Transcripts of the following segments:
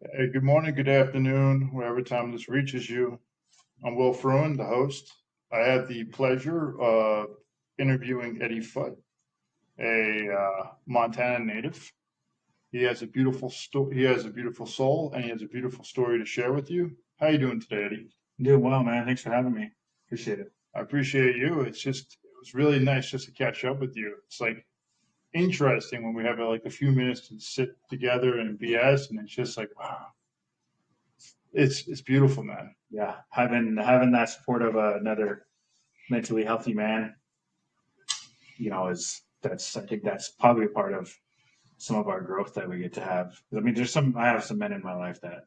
Hey, good morning, good afternoon, wherever time this reaches you. I'm Will Fruin, the host. I had the pleasure of interviewing Eddie Foote, a Montana native. He has a he has a beautiful soul, and he has a beautiful story to share with you. How you doing today, Eddie? Doing well, man. Thanks for having me. Appreciate it. I appreciate you. It was really nice just to catch up with you. It's like interesting when we have like a few minutes to sit together and BS, and it's just like, wow, it's beautiful, man. Yeah, having that support of another mentally healthy man, is that's I think that's probably a part of some of our growth that we get to have. I mean, I have some men in my life that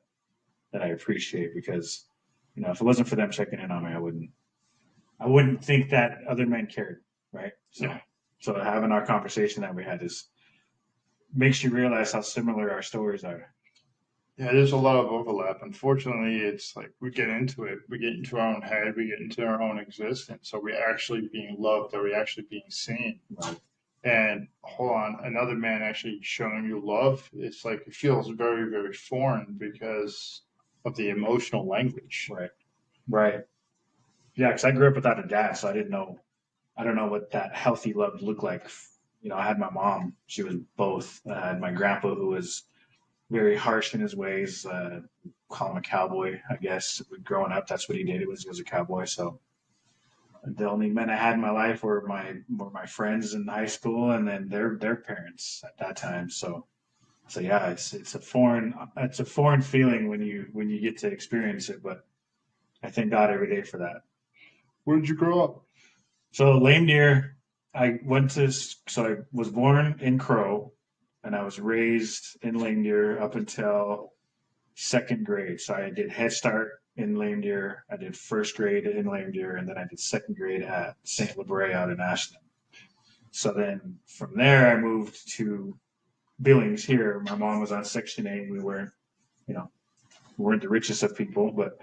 I appreciate because if it wasn't for them checking in on me, I wouldn't think that other men cared, right? So Yeah. so having our conversation that we had just makes you realize how similar our stories are. Yeah, there's a lot of overlap. Unfortunately, it's like we get into it, we get into our own head, we get into our own existence. Are we actually being loved? Are we actually being seen? Right. And hold on, another man actually showing you love, it's like it feels very, very foreign because of the emotional language. Right. Right. Yeah, because I grew up without a dad, so I don't know what that healthy love looked like. I had my mom; she was both. I had my grandpa, who was very harsh in his ways. Call him a cowboy, I guess. Growing up, that's what he did. He was a cowboy. So the only men I had in my life were my friends in high school, and then their parents at that time. So yeah, it's a foreign feeling when you get to experience it. But I thank God every day for that. Where did you grow up? So lame deer, so I was born in Crow, and I was raised in Lame Deer up until second grade. So I did Head Start in Lame Deer, I did first grade in Lame Deer, and then I did second grade at St. Libre out in Ashland. So then from there, I moved to Billings here. My mom was on Section 8. You know, we weren't the richest of people, but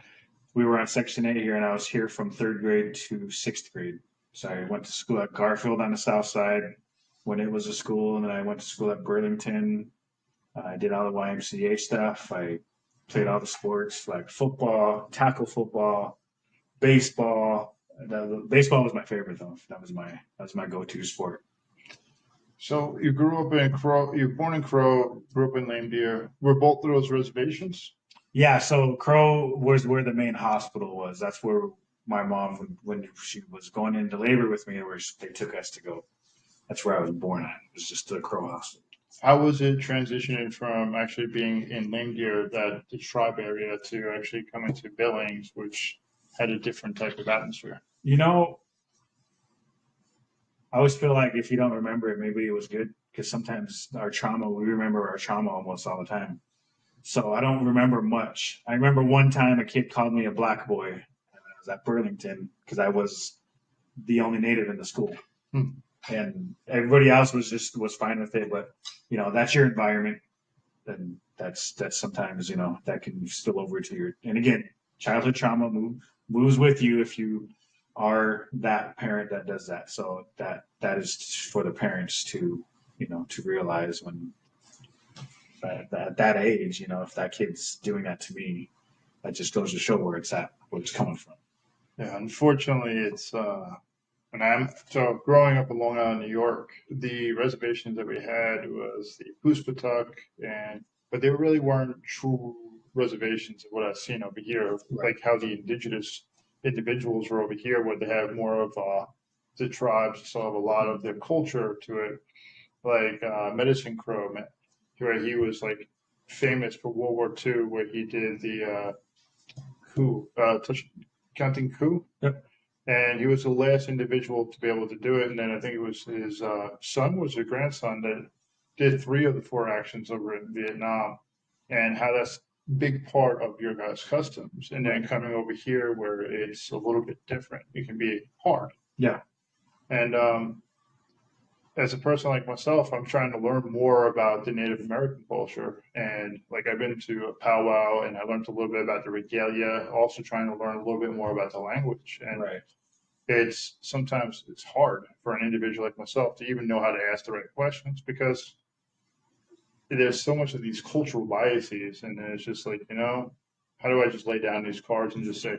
we were on Section 8 here, and I was here from third grade to sixth grade. So I went to school at Garfield on the south side when it was a school, and then I went to school at Burlington. I did all the YMCA stuff. I played all the sports like football, tackle football, baseball. Baseball was my favorite though. That was my go-to sport. So you grew up in Crow, you were born in Crow, grew up in Lame Deer. Were both of those reservations? Yeah, so Crow was where the main hospital was. That's where my mom, when she was going into labor with me, where they took us to go. That's where I was born at. It was just the Crow Hospital. How was it transitioning from actually being in Lame Deer, that the tribe area, to actually coming to Billings, which had a different type of atmosphere? You know, I always feel like if you don't remember it, maybe it was good because sometimes we remember our trauma almost all the time. So I don't remember much. I remember one time a kid called me a black boy, and I was at Burlington because I was the only native in the school, Hmm. and everybody else was fine with it. But that's your environment, and that's sometimes that can spill over to your. And again, childhood trauma moves with you if you are that parent that does that. So that is for the parents to realize when at that age, if that kid's doing that to me, that just goes to show where it's coming from. Yeah, unfortunately, it's when I'm so growing up in Long Island, New York, the reservations that we had was the Puspatuck, and but they really weren't true reservations of what I've seen over here, Right. like how the indigenous individuals were over here, where they have more of the tribes still have a lot of their culture to it, like Medicine Crow, where he was like famous for World War II, where he did the coup, counting coup, Yep. and he was the last individual to be able to do it. And then I think it was his son, was a grandson, that did three of the four actions over in Vietnam, and how that's a big part of your guys' customs. And then Right. coming over here where it's a little bit different, it can be hard. Yeah. And as a person like myself, I'm trying to learn more about the Native American culture. And like I've been to a powwow and I learned a little bit about the regalia, also trying to learn a little bit more about the language. And Right. it's sometimes it's hard for an individual like myself to even know how to ask the right questions because there's so much of these cultural biases, and then it's just like, how do I just lay down these cards and just say,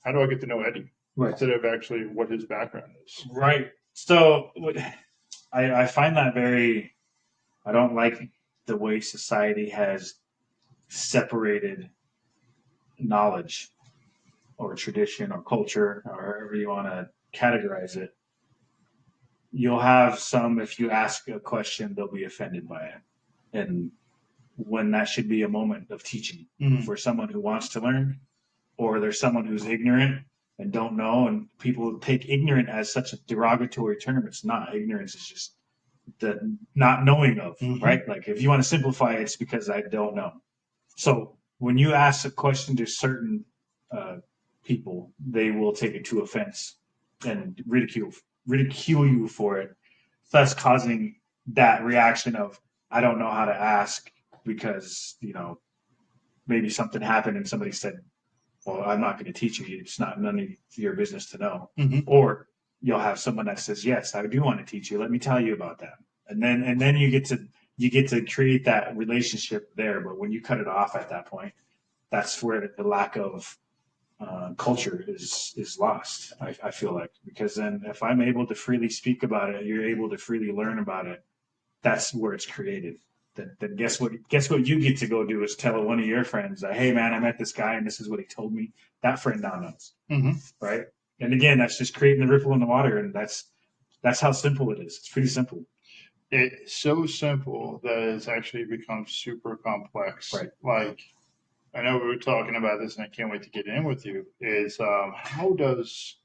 how do I get to know Eddie Right. instead of actually what his background is? Right. So I find that very, I don't like the way society has separated knowledge or tradition or culture or however you want to categorize it. You'll have some, if you ask a question, they'll be offended by it. And when that should be a moment of teaching for someone who wants to learn, or there's someone who's ignorant and don't know, and people take ignorant as such a derogatory term. It's not. Ignorance is just the not knowing of, right? Like if you want to simplify it, it's because I don't know. So when you ask a question to certain people, they will take it to offense and ridicule you for it, thus causing that reaction of I don't know how to ask because maybe something happened and somebody said, well, I'm not going to teach you. It's not none of your business to know. Or you'll have someone that says, yes, I do want to teach you. Let me tell you about that. And then you get to create that relationship there. But when you cut it off at that point, that's where the lack of culture is lost. I feel like, because then if I'm able to freely speak about it, you're able to freely learn about it. That's where it's created. Then guess what? Guess what you get to go do is tell one of your friends that, hey man, I met this guy and this is what he told me. That friend now knows, right? And again, that's just creating the ripple in the water, and that's how simple it is. It's pretty simple. It's so simple that it's actually become super complex. Right. Like, I know we were talking about this, and I can't wait to get in with you. Is how does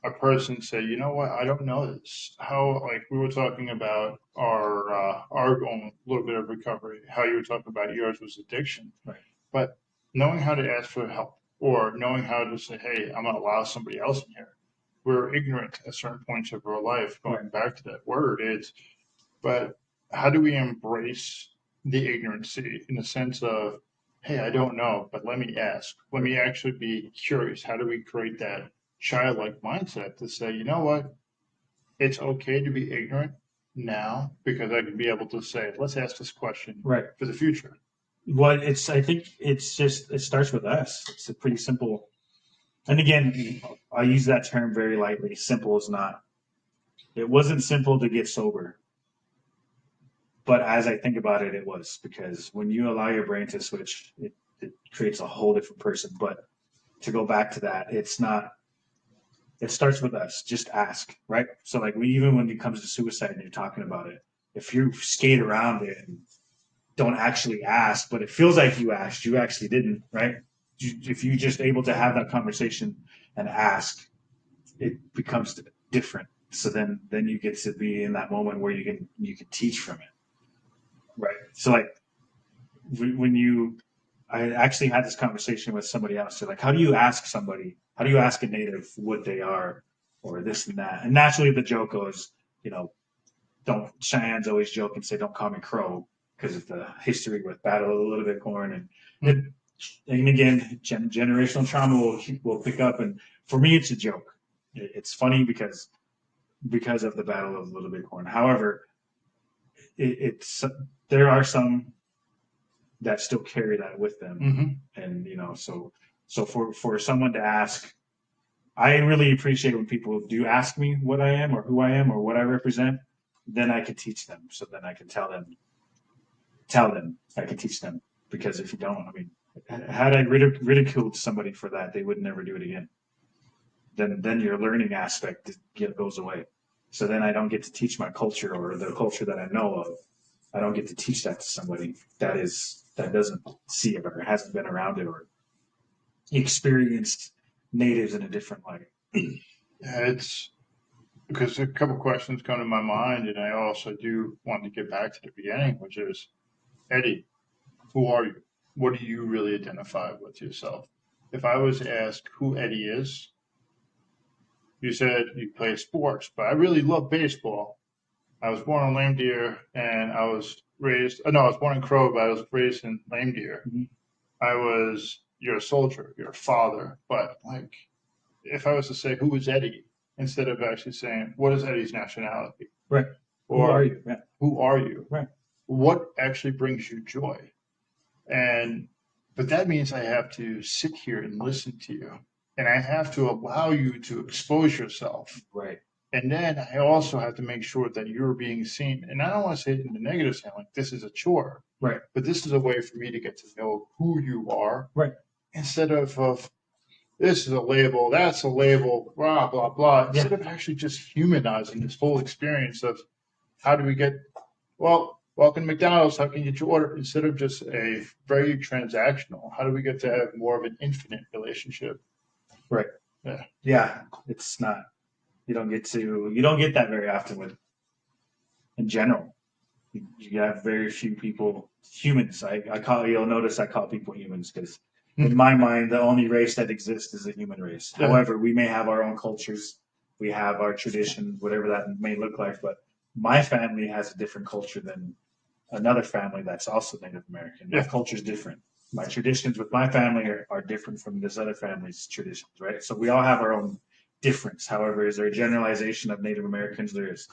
a person say, you know what, I don't know this? How, like we were talking about our own little bit of recovery, how you were talking about yours was addiction, right? But knowing how to ask for help or knowing how to say, hey, I'm going to allow somebody else in here. We're ignorant at certain points of our life. Going back to that word, but how do we embrace the ignorancy in the sense of, hey, I don't know, but let me ask. Let me actually be curious. How do we create that childlike mindset to say, you know what? It's okay to be ignorant now because I can be able to say, let's ask this question for the future. Well, I think it's just, it starts with us. It's a pretty simple, and again, I use that term very lightly. Simple is not. It wasn't simple to get sober. But as I think about it, it was, because when you allow your brain to switch, it creates a whole different person. But to go back to that, it's not, it starts with us. Just ask, right? So like even when it comes to suicide and you're talking about it, if you skate around it and don't actually ask, but it feels like you asked, you actually didn't, right? If you're just able to have that conversation and ask, it becomes different. So then you get to be in that moment where you can teach from it. Right. So like I actually had this conversation with somebody else. So like, how do you ask a native what they are or this and that? And naturally the joke goes, Cheyennes always joke and say, don't call me Crow because of the history with Battle of the Little Bighorn. And again, generational trauma will pick up. And for me, it's a joke. It's funny because of the Battle of the Little Bighorn. However, there are some that still carry that with them. And, so for someone to ask, I really appreciate when people do ask me what I am or who I am or what I represent, then I can teach them. So then I can tell them, I can teach them. Because if you don't, had I ridiculed somebody for that, they would never do it again. Then your learning aspect goes away. So then I don't get to teach my culture or the culture that I know of. I don't get to teach that to somebody that doesn't see it or hasn't been around it or experienced natives in a different light. Yeah, it's because a couple questions come to my mind, and I also do want to get back to the beginning, which is, Eddie, who are you? What do you really identify with yourself? If I was to ask who Eddie is, you said you play sports, but I really love baseball. I was born in Lame Deer, and I was born in Crow, but I was raised in Lame Deer. You're a soldier, you're a father, but like, if I was to say who is Eddie, instead of actually saying what is Eddie's nationality, right? Or who are you? Who are you? Right. what actually brings you joy? But that means I have to sit here and listen to you. And I have to allow you to expose yourself. Right. And then I also have to make sure that you're being seen. And I don't want to say it in the negative sense, like this is a chore. Right. But this is a way for me to get to know who you are. Right. Instead of this is a label, that's a label, blah, blah, blah. Instead of actually just humanizing this whole experience of how do we get, well, welcome to McDonald's, how can you get your order? Instead of just a very transactional, how do we get to have more of an infinite relationship? Right. Yeah. Yeah. It's not, you don't get that very often with, in general. You have very few people, humans. You'll notice I call people humans because in my mind, the only race that exists is the human race. Yeah. However, we may have our own cultures, we have our traditions, whatever that may look like. But my family has a different culture than another family that's also Native American. My culture is different. My traditions with my family are different from this other family's traditions, right? So we all have our own difference. However, is there a generalization of Native Americans? There is.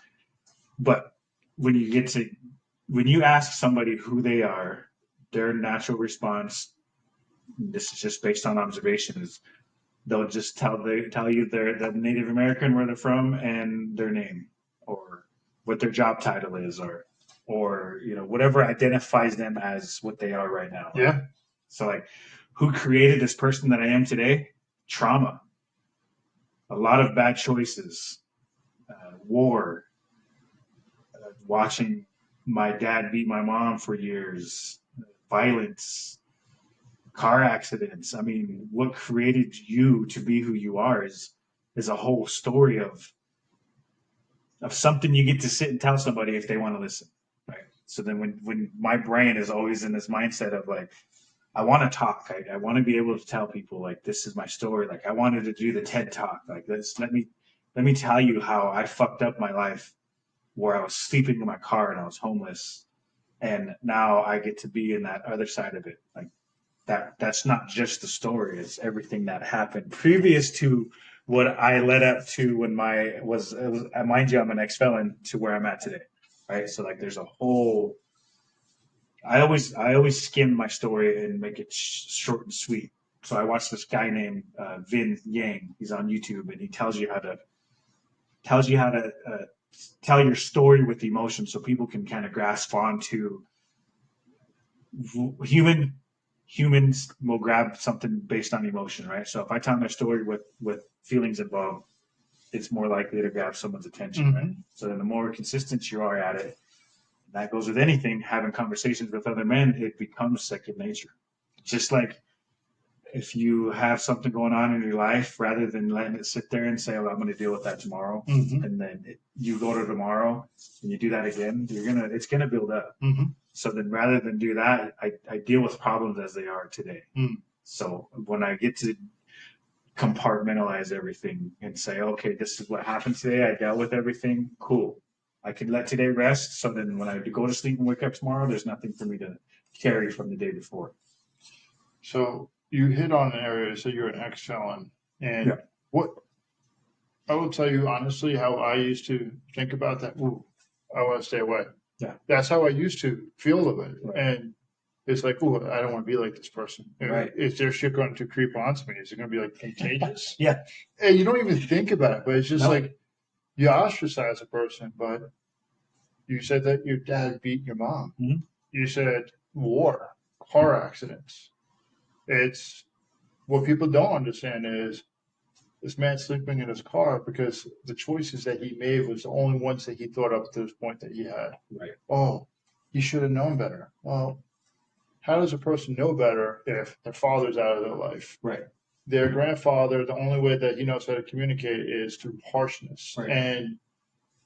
But when you ask somebody who they are, their natural response, this is just based on observation, is they'll just tell you they're the Native American, where they're from, and their name, or what their job title is, or whatever identifies them as what they are right now. Yeah. So like, who created this person that I am today? Trauma. A lot of bad choices, war, watching my dad beat my mom for years, violence, car accidents. I mean, what created you to be who you are is a whole story of something you get to sit and tell somebody if they want to listen. Right. So then when my brain is always in this mindset of like, I want to talk. I want to be able to tell people like this is my story. Like I wanted to do the TED talk. Like this, let me tell you how I fucked up my life, where I was sleeping in my car and I was homeless, and now I get to be in that other side of it. Like that's not just the story; it's everything that happened previous to what I led up to when mind you, I'm an ex-felon to where I'm at today, right? So like, there's a whole. I always skim my story and make it short and sweet. So I watched this guy named Vin Yang. He's on YouTube, and he tells you how to tell your story with emotion, so people can kind of grasp onto humans will grab something based on emotion, right? So if I tell my story with feelings involved, it's more likely to grab someone's attention, right? So then the more consistent you are at it, and that goes with anything, having conversations with other men, it becomes second nature. Just like if you have something going on in your life, rather than letting it sit there and say, "Oh, I'm going to deal with that tomorrow," and then you go to tomorrow and you do that again, it's gonna build up. So then, rather than do that, I deal with problems as they are today. So when I get to compartmentalize everything and say, "Okay, this is what happened today. I dealt with everything. Cool. I can let today rest." So then, when I go to sleep and wake up tomorrow, there's nothing for me to carry from the day before. So you hit on an area, so you're an ex-felon, and what I will tell you honestly, how I used to think about that. Ooh, I want to stay away. Yeah, that's how I used to feel of it, right. And it's like, ooh, I don't want to be like this person. Right. Is their shit going to creep onto me? Is it going to be like contagious? Yeah, and you don't even think about it, but it's just like you ostracize a person. But you said that your dad beat your mom. You said war, car accidents. It's what people don't understand is this man sleeping in his car because the choices that he made was the only ones that he thought up to this point that he had. Right. Oh, he should have known better. Well, how does a person know better if their father's out of their life? Right. Their grandfather, the only way that he knows how to communicate is through harshness. Right. And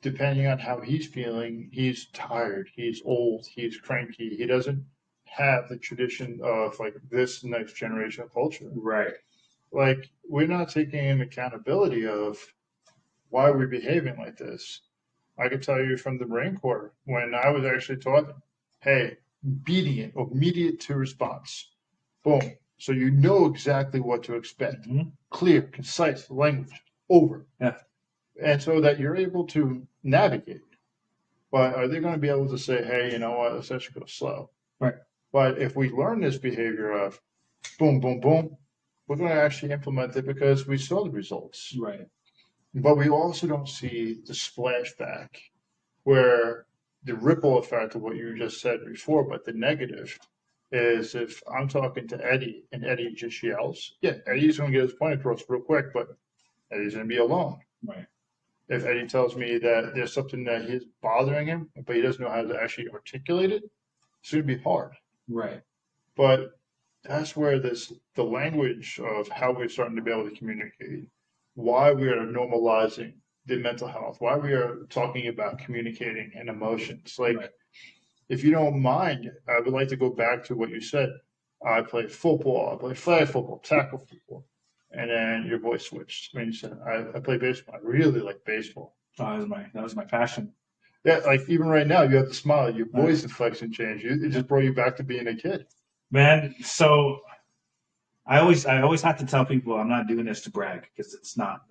depending on how he's feeling, he's tired, he's old, he's cranky. He doesn't have the tradition of like this next generation of culture. Right. Like we're not taking accountability of why we're behaving like this. I can tell you from the Marine Corps, when I was actually taught, hey, immediate to response. Boom. So you know exactly what to expect. Clear, concise language. Over. Yeah. And so that you're able to navigate. but are they going to be able to say, hey, you know what, let's actually go slow? Right. But if we learn this behavior of boom, boom, boom, we're going to actually implement it because we saw the results. Right. But we also don't see the splashback where the ripple effect of what you just said before, but the negative is if I'm talking to Eddie and Eddie just yells, yeah, Eddie's going to get his point across real quick, but Eddie's going to be alone. Right. If Eddie tells me that there's something that is bothering him, but he doesn't know how to actually articulate it, it's going to be hard. Right. But that's where the language of how we're starting to be able to communicate, why we are normalizing the mental health, why we are talking about communicating and emotions. Like, Right. if you don't mind, I would like to go back to what you said. I play football, I play flag football, tackle football. And then your voice switched. When you said, I play baseball. I really like baseball. That was my passion. Yeah, like even right now, you have to smile. Your Right. voice inflection changed. It just brought you back to being a kid. Man, so I always have to tell people I'm not doing this to brag because it's not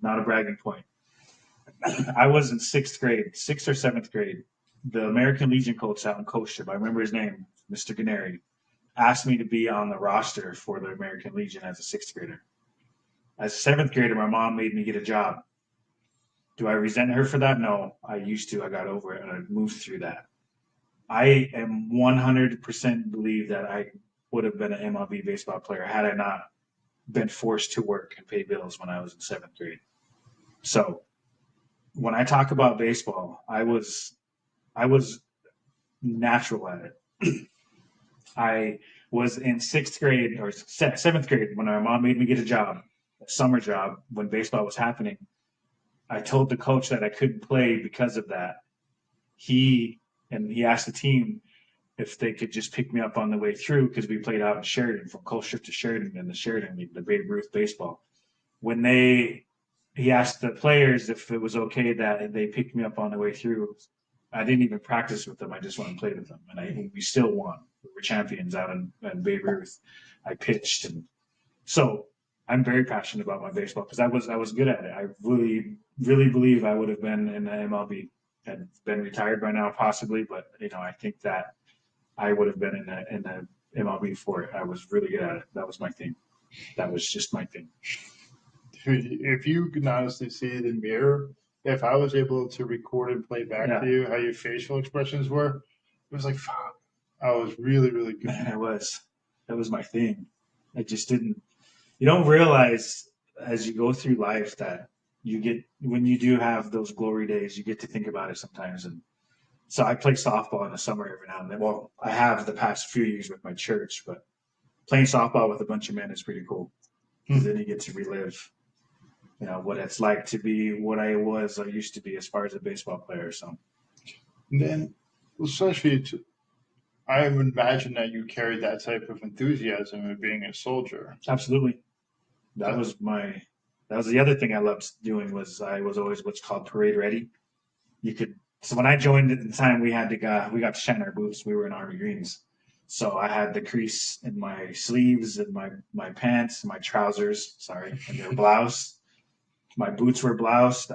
a bragging point. I was in sixth or seventh grade. The American Legion coach out in Colchester, I remember his name, Mr. Gennari, asked me to be on the roster for the American Legion as a sixth grader. As a seventh grader, my mom made me get a job. Do I resent her for that? No, I used to. I got over it and I moved through that. I am 100% believe that I would have been an MLB baseball player had I not been forced to work and pay bills when I was in seventh grade. So when I talk about baseball, I was natural at it. I was in sixth grade or seventh grade when my mom made me get a job, a summer job when baseball was happening. I told the coach that I couldn't play because of that. He asked the team if they could just pick me up on the way through because we played out in Sheridan from Colchester to Sheridan in the Sheridan League, the Babe Ruth baseball. When he asked the players if it was okay that they picked me up on the way through. I didn't even practice with them. I just went and played with them, and we still won. We were champions out in Babe Ruth. I pitched, and so I'm very passionate about my baseball because I was good at it. I really believe I would have been in the MLB and been retired by now, possibly. But I think that I would have been in the MLB for it. I was really good at it. That was my thing. That was just my thing. Dude, if you can honestly see it in the mirror, if I was able to record and play back to you how your facial expressions were, it was like, fuck, I was really, really good. Man, that was my thing. I just didn't. You don't realize as you go through life that you get when you do have those glory days, you get to think about it sometimes. And so I play softball in the summer every now and then. Well, I have the past few years with my church, but playing softball with a bunch of men is pretty cool because then you get to relive, what it's like to be what I used to be as far as a baseball player. So, And then, especially, I would imagine that you carried that type of enthusiasm of being a soldier. absolutely, that was the other thing I loved doing was I was always what's called parade ready. So when I joined at the time, we got to shine our boots. We were in Army Greens, so I had the crease in my sleeves and my pants, my trousers. Sorry, and their blouse. My boots were bloused.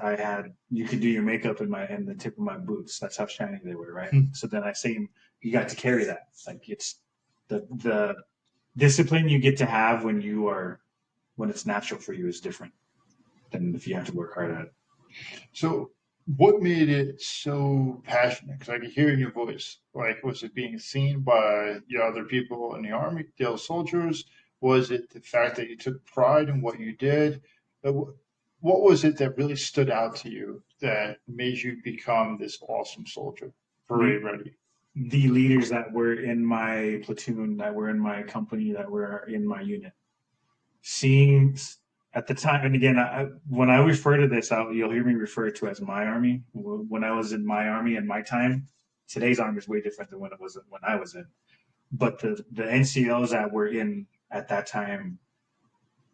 You could do your makeup in the tip of my boots. That's how shiny they were, right? So then I say you got to carry that. Like it's the discipline you get to have when it's natural for you is different than if you have to work hard at it. So, what made it so passionate? Because I could hear in your voice. Like, was it being seen by the other people in the army, the other soldiers? Was it the fact that you took pride in what you did? What was it that really stood out to you that made you become this awesome soldier, parade ready? The leaders that were in my platoon, that were in my company, that were in my unit. Seeing at the time, and again, when I refer to this, you'll hear me refer to it as my army. When I was in my army in my time, today's army is way different than when I was in. But the NCOs that were in at that time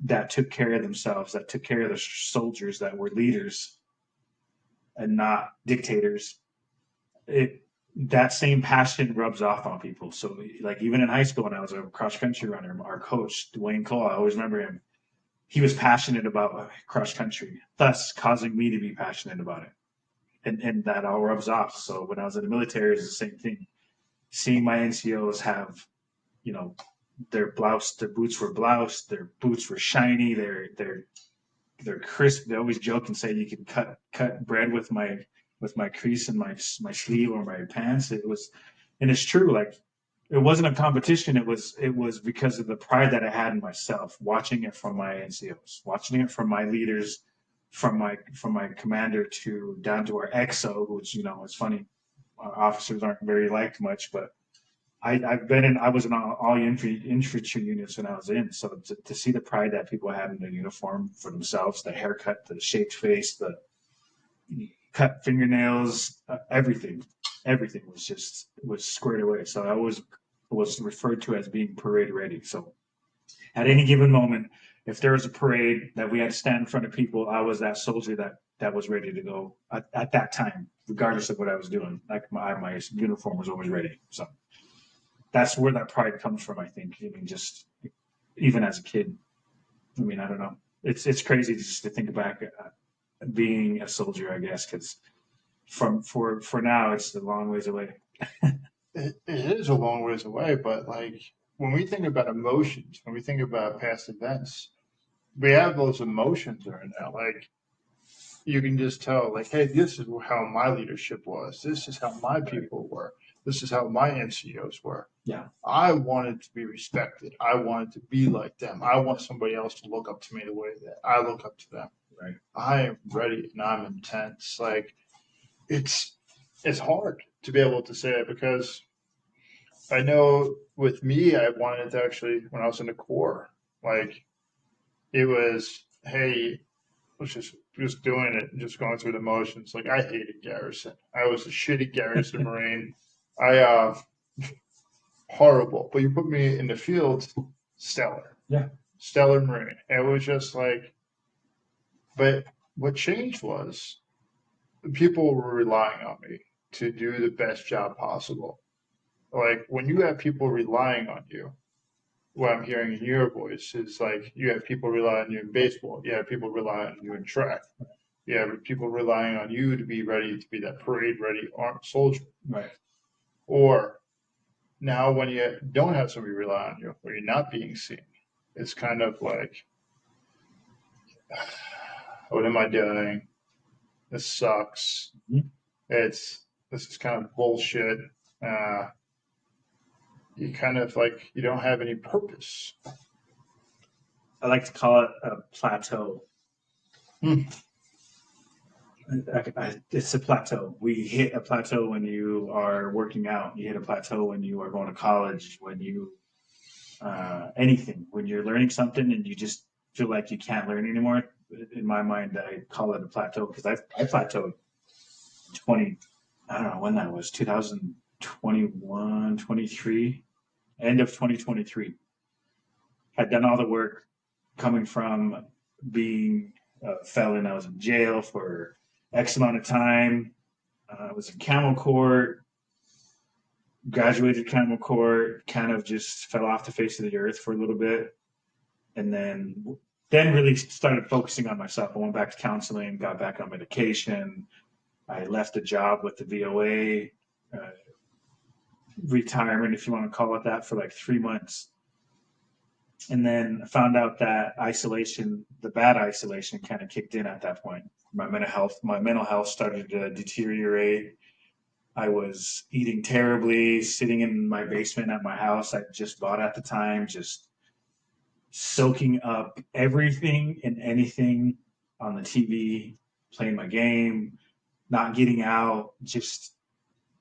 that took care of themselves, that took care of the soldiers, that were leaders and not dictators, that same passion rubs off on people. So, like even in high school, when I was a cross country runner, our coach Dwayne Cole, I always remember him. He was passionate about cross country, thus causing me to be passionate about it. and that all rubs off. So when I was in the military, it's the same thing. Seeing my NCOs have, you know, their boots were bloused, their boots were shiny, they're crisp. They always joke and say you can cut bread with my crease in my sleeve or my pants. It was, and it's true. Like it wasn't a competition. It was because of the pride that I had in myself, watching it from my NCOs, watching it from my leaders, from my commander to down to our XO, which it's funny. Our officers aren't very liked much, but I was in all infantry units when I was in. So to see the pride that people had in their uniform for themselves, the haircut, the shaped face, the cut fingernails, everything was squared away. So I was referred to as being parade ready. So at any given moment, if there was a parade that we had to stand in front of people, I was that soldier that was ready to go at that time, regardless of what I was doing. Like my uniform was always ready. So that's where that pride comes from, I think. I mean, just even as a kid. I mean, I don't know. It's crazy just to think back being a soldier, I guess, because for now it's a long ways away. It is a long ways away, but like when we think about emotions, when we think about past events, we have those emotions right now. Like you can just tell, like, hey, this is how my leadership was. This is how my people were. This is how my NCOs were. Yeah. I wanted to be respected. I wanted to be like them. I want somebody else to look up to me the way that I look up to them. Right. I am ready and I'm intense. Like it's hard to be able to say it because I know with me, I wanted to actually when I was in the Corps, like it was, hey, was just doing it and just going through the motions. Like I hated Garrison. I was a shitty Garrison Marine. I horrible. But you put me in the field, stellar. Yeah. Stellar Marine. It was just like but what changed was people were relying on me to do the best job possible. Like when you have people relying on you, what I'm hearing in your voice is like you have people relying on you in baseball, you have people relying on you in track. Yeah, people relying on you to be ready to be that parade ready armed soldier. Right. Or now when you don't have somebody rely on you, or you're not being seen, it's kind of like, what am I doing? This sucks. Mhm. This is kind of bullshit. Uh, you kind of like you don't have any purpose. I like to call it a plateau. Hmm. It's a plateau. We hit a plateau when you are working out. You hit a plateau when you are going to college. When you anything, when you're learning something and you just feel like you can't learn anymore. In my mind, I call it a plateau because I plateaued 20. I don't know when that was. 2021, 23, end of 2023. Had done all the work coming from being a felon. I was in jail for X amount of time. I was in camel court, graduated camel court, kind of just fell off the face of the earth for a little bit. And then really started focusing on myself. I went back to counseling, got back on medication. I left a job with the VOA, uh, retirement, if you want to call it that, for like 3 months. And then I found out that isolation, the bad isolation, kind of kicked in at that point. My mental health started to deteriorate. I was eating terribly, sitting in my basement at my house I just bought at the time, just soaking up everything and anything on the TV, playing my game, not getting out, just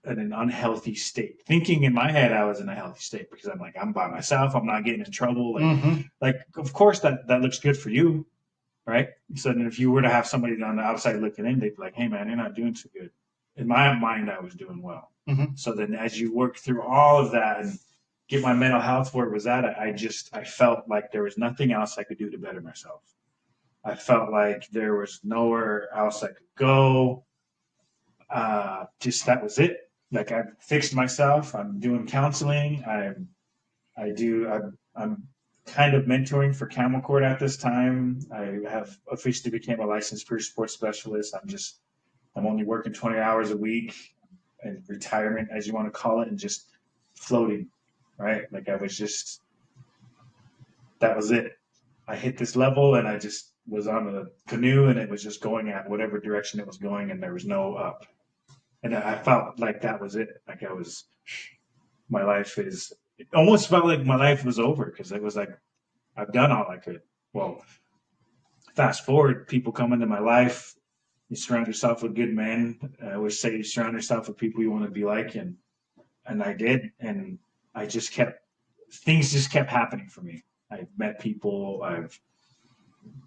in an unhealthy state. Thinking in my head I was in a healthy state because I'm like, I'm by myself, I'm not getting in trouble. Mm-hmm. Like of course that looks good for you, right? So then if you were to have somebody on the outside looking in, they'd be like, hey man, you're not doing too good. In my mind, I was doing well. Mm-hmm. So then as you work through all of that and get my mental health where it was at, I felt like there was nothing else I could do to better myself. I felt like there was nowhere else I could go. Just that was it. Like I've fixed myself. I'm doing counseling. I'm kind of mentoring for Camel Court at this time. I have officially became a licensed peer support specialist. I'm just I'm only working 20 hours a week and retirement, as you want to call it, and just floating, right? Like I was just, that was it. I hit this level and I just was on a canoe and it was just going at whatever direction it was going and there was no up. And I felt like that was it. Like I was, my life is, it almost felt like my life was over because it was like, I've done all I could. Well, fast forward, people come into my life. You surround yourself with good men. I always say you surround yourself with people you want to be like, and I did, and I just kept things just kept happening for me. I've met people.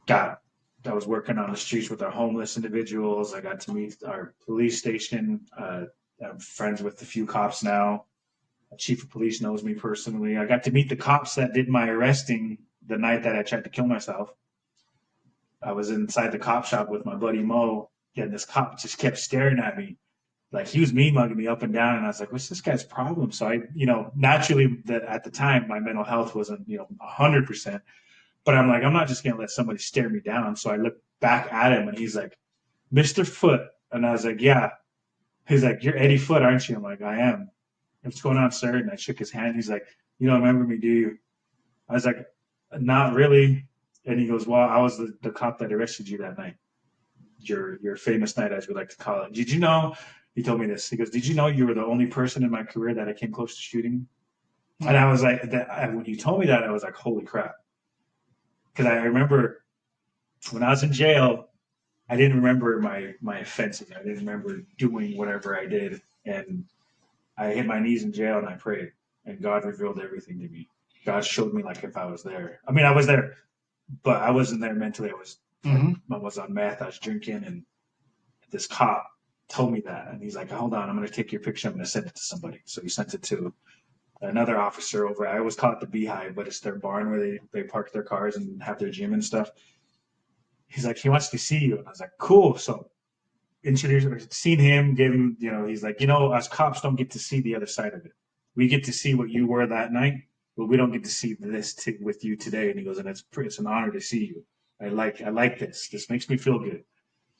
Got I was working on the streets with our homeless individuals. I got to meet our police station. I'm friends with a few cops now. The chief of police knows me personally. I got to meet the cops that did my arresting the night that I tried to kill myself. I was inside the cop shop with my buddy Mo, and this cop just kept staring at me. Like he was mean mugging me up and down, and I was like, "What's this guy's problem?" So I, naturally, that at the time my mental health wasn't, 100%. But I'm like, I'm not just gonna let somebody stare me down. So I looked back at him, and he's like, "Mr. Foot," and I was like, "Yeah." He's like, "You're Eddie Foot, aren't you?" I'm like, "I am." "What's going on, sir?" And I shook his hand. He's like, "You don't remember me, do you?" I was like, "Not really." And he goes, "Well, I was the cop that arrested you that night. Your famous night, as we like to call it. Did you know?" He told me this. He goes, "Did you know you were the only person in my career that I came close to shooting?" And I was like, when you told me that, I was like, "Holy crap!" Because I remember when I was in jail, I didn't remember my offenses. I didn't remember doing whatever I did, and I hit my knees in jail and I prayed, and God revealed everything to me. God showed me like if I was there. I mean, I was there, but I wasn't there mentally. I was on meth. I was drinking, and this cop told me that, and he's like, "Hold on, I'm going to take your picture. I'm going to send it to somebody." So he sent it to another officer over. I always call it the Beehive, but it's their barn where they park their cars and have their gym and stuff. He's like, "He wants to see you," and I was like, "Cool." So introduced, seen him, gave him, he's like, us cops don't get to see the other side of it. We get to see what you were that night, but we don't get to see with you today. And he goes, and it's an honor to see you. I like this. This makes me feel good.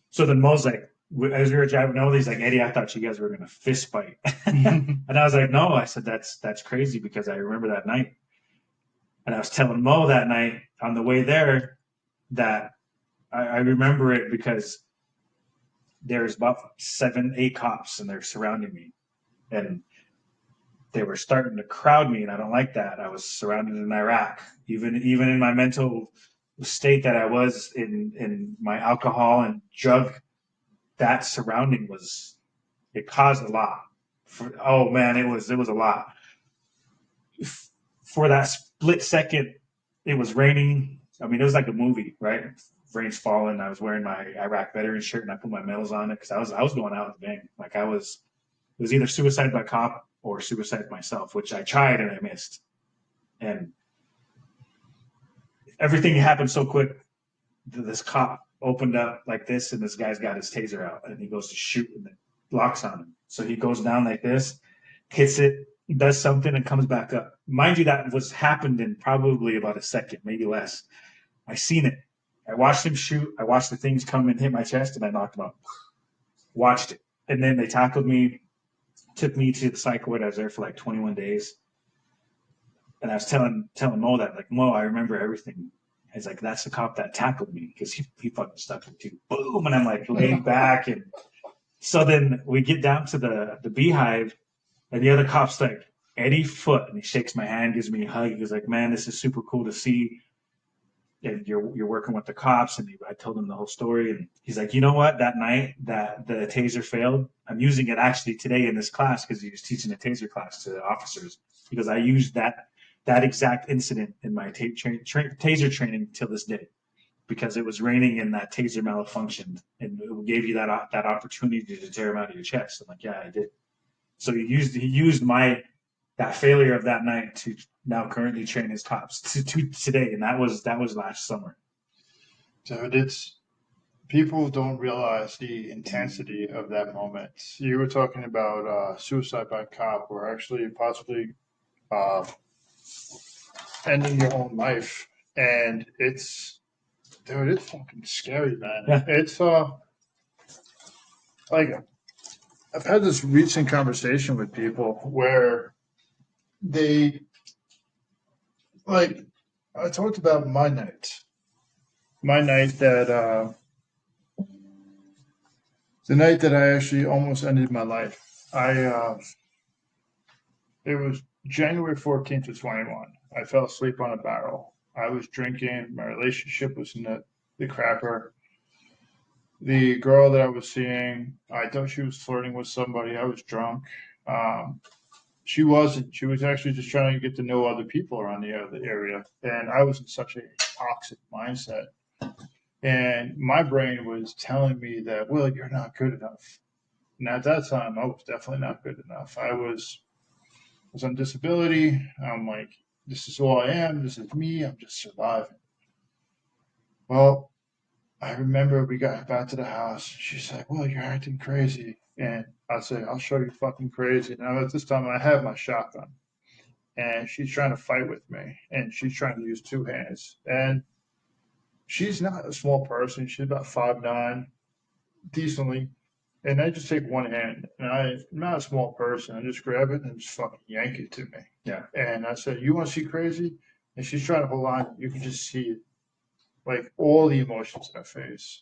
So then Mo's like, as we were driving over, he's like, "Eddie, I thought you guys were gonna fist fight." And I was like, "No." I said, "That's crazy because I remember that night." And I was telling Mo that night on the way there that I remember it because there's about 7, 8 cops and they're surrounding me. And they were starting to crowd me, and I don't like that. I was surrounded in Iraq. Even in my mental state that I was in my alcohol and drug, that surrounding it caused a lot. Oh man, it was a lot. For that split second, it was raining. I mean, it was like a movie, right? Rain's falling. I was wearing my Iraq veteran shirt, and I put my medals on it because I was going out with a bang. Like it was either suicide by cop or suicide myself, which I tried and I missed. And everything happened so quick. This cop opened up like this, and this guy's got his taser out, and he goes to shoot, and it locks on him. So he goes down like this, hits it, does something, and comes back up. Mind you, that was happened in probably about a second, maybe less. I seen it. I watched him shoot. I watched the things come and hit my chest, and I knocked him out. Watched it, and then they tackled me, took me to the psych ward. I was there for like 21 days. And I was telling Mo that, like, "Mo, I remember everything." He's like, "That's the cop that tackled me because he fucking stuck me too." Boom, and I'm like laid back, and so then we get down to the Beehive, and the other cop's like, "Eddie Foot," and he shakes my hand, gives me a hug. He goes like, "Man, this is super cool to see. And you're working with the cops." And I told him the whole story, and he's like, "You know what? That night that the taser failed, I'm using it actually today in this class because he was teaching a taser class to the officers. Because I used that exact incident in my taser training till this day because it was raining and that taser malfunctioned and it gave you that opportunity to tear him out of your chest." I'm like, "Yeah, I did." So he used my that failure of that night to now currently train his cops to today, and that was last summer. So it's people don't realize the intensity of that moment. You were talking about suicide by cop, or actually possibly uh, ending your own life, and it's dude, it's fucking scary, man. Yeah. It's like I've had this recent conversation with people where they like I talked about my night that the night that I actually almost ended my life. It was January 14th of 21. I fell asleep on a barrel. I was drinking. My relationship was in the crapper. The girl that I was seeing, I thought she was flirting with somebody. I was drunk. Um, she wasn't. She was actually just trying to get to know other people around the area. And I was in such a toxic mindset. And my brain was telling me that, well, you're not good enough. And at that time, I was definitely not good enough. I was on disability. I'm like, this is who I am. This is me. I'm just surviving. Well, I remember we got back to the house. She's like, well, you're acting crazy. And I say, I'll show you fucking crazy. Now, at this time, I have my shotgun. And she's trying to fight with me. And she's trying to use two hands. And she's not a small person. She's about 5'9", decently. And I just take one hand, and I'm not a small person. I just grab it and just fucking yank it to me. Yeah. And I said, "You want to see crazy?" And she's trying to hold on. You can just see it, like all the emotions in her face.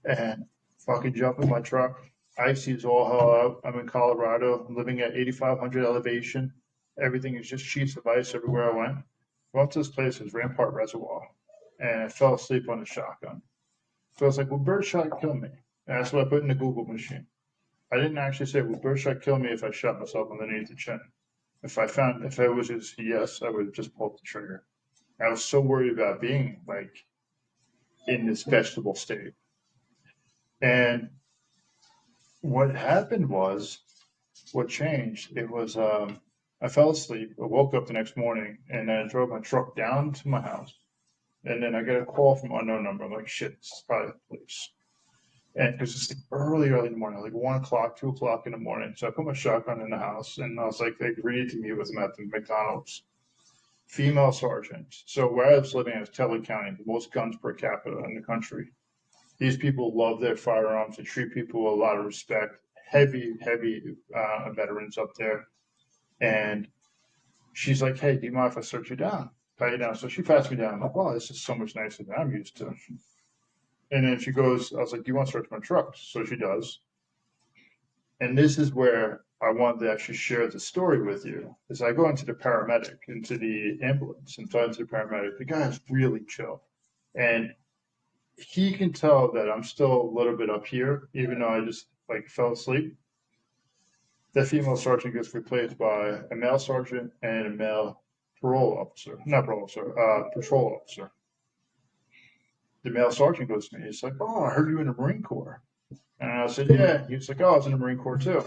And fucking jump in my truck. Icy is all hell out. I'm in Colorado. I'm living at 8,500 elevation. Everything is just sheets of ice everywhere I went. Went to this place, is Rampart Reservoir, and I fell asleep on the shotgun. So I was like, "Will birdshot kill me?" And that's what I put in the Google machine. I didn't actually say, "Will birdshot kill me if I shot myself underneath the chin?" If it was just yes, I would have just pulled the trigger. I was so worried about being like in this vegetable state. And what happened was, what changed, it was, I fell asleep. I woke up the next morning and I drove my truck down to my house. And then I get a call from an unknown number. I'm like, shit, this is probably the police. And because it's early in the morning, like 1 o'clock, 2 o'clock in the morning. So I put my shotgun in the house and I was like, they agreed to meet with them at the McDonald's. Female sergeant. So where I was living in Teller County, the most guns per capita in the country. These people love their firearms. They treat people with a lot of respect. Heavy veterans up there. And she's like, hey, do you mind if I search you down? Pat you down. So she pats me down. I'm like, wow, this is so much nicer than I'm used to. And then she goes, I was like, do you want to search my truck? So she does. And this is where I wanted to actually share the story with you. As I go into the paramedic, into the ambulance, and talk to the paramedic, the guy is really chill. And he can tell that I'm still a little bit up here, even though I just like fell asleep. The female sergeant gets replaced by a male sergeant and a male parole officer. Not parole officer, patrol officer. The male sergeant goes to me, he's like, oh, I heard you in the Marine Corps. And I said, yeah. He's like, oh, I was in the Marine Corps too.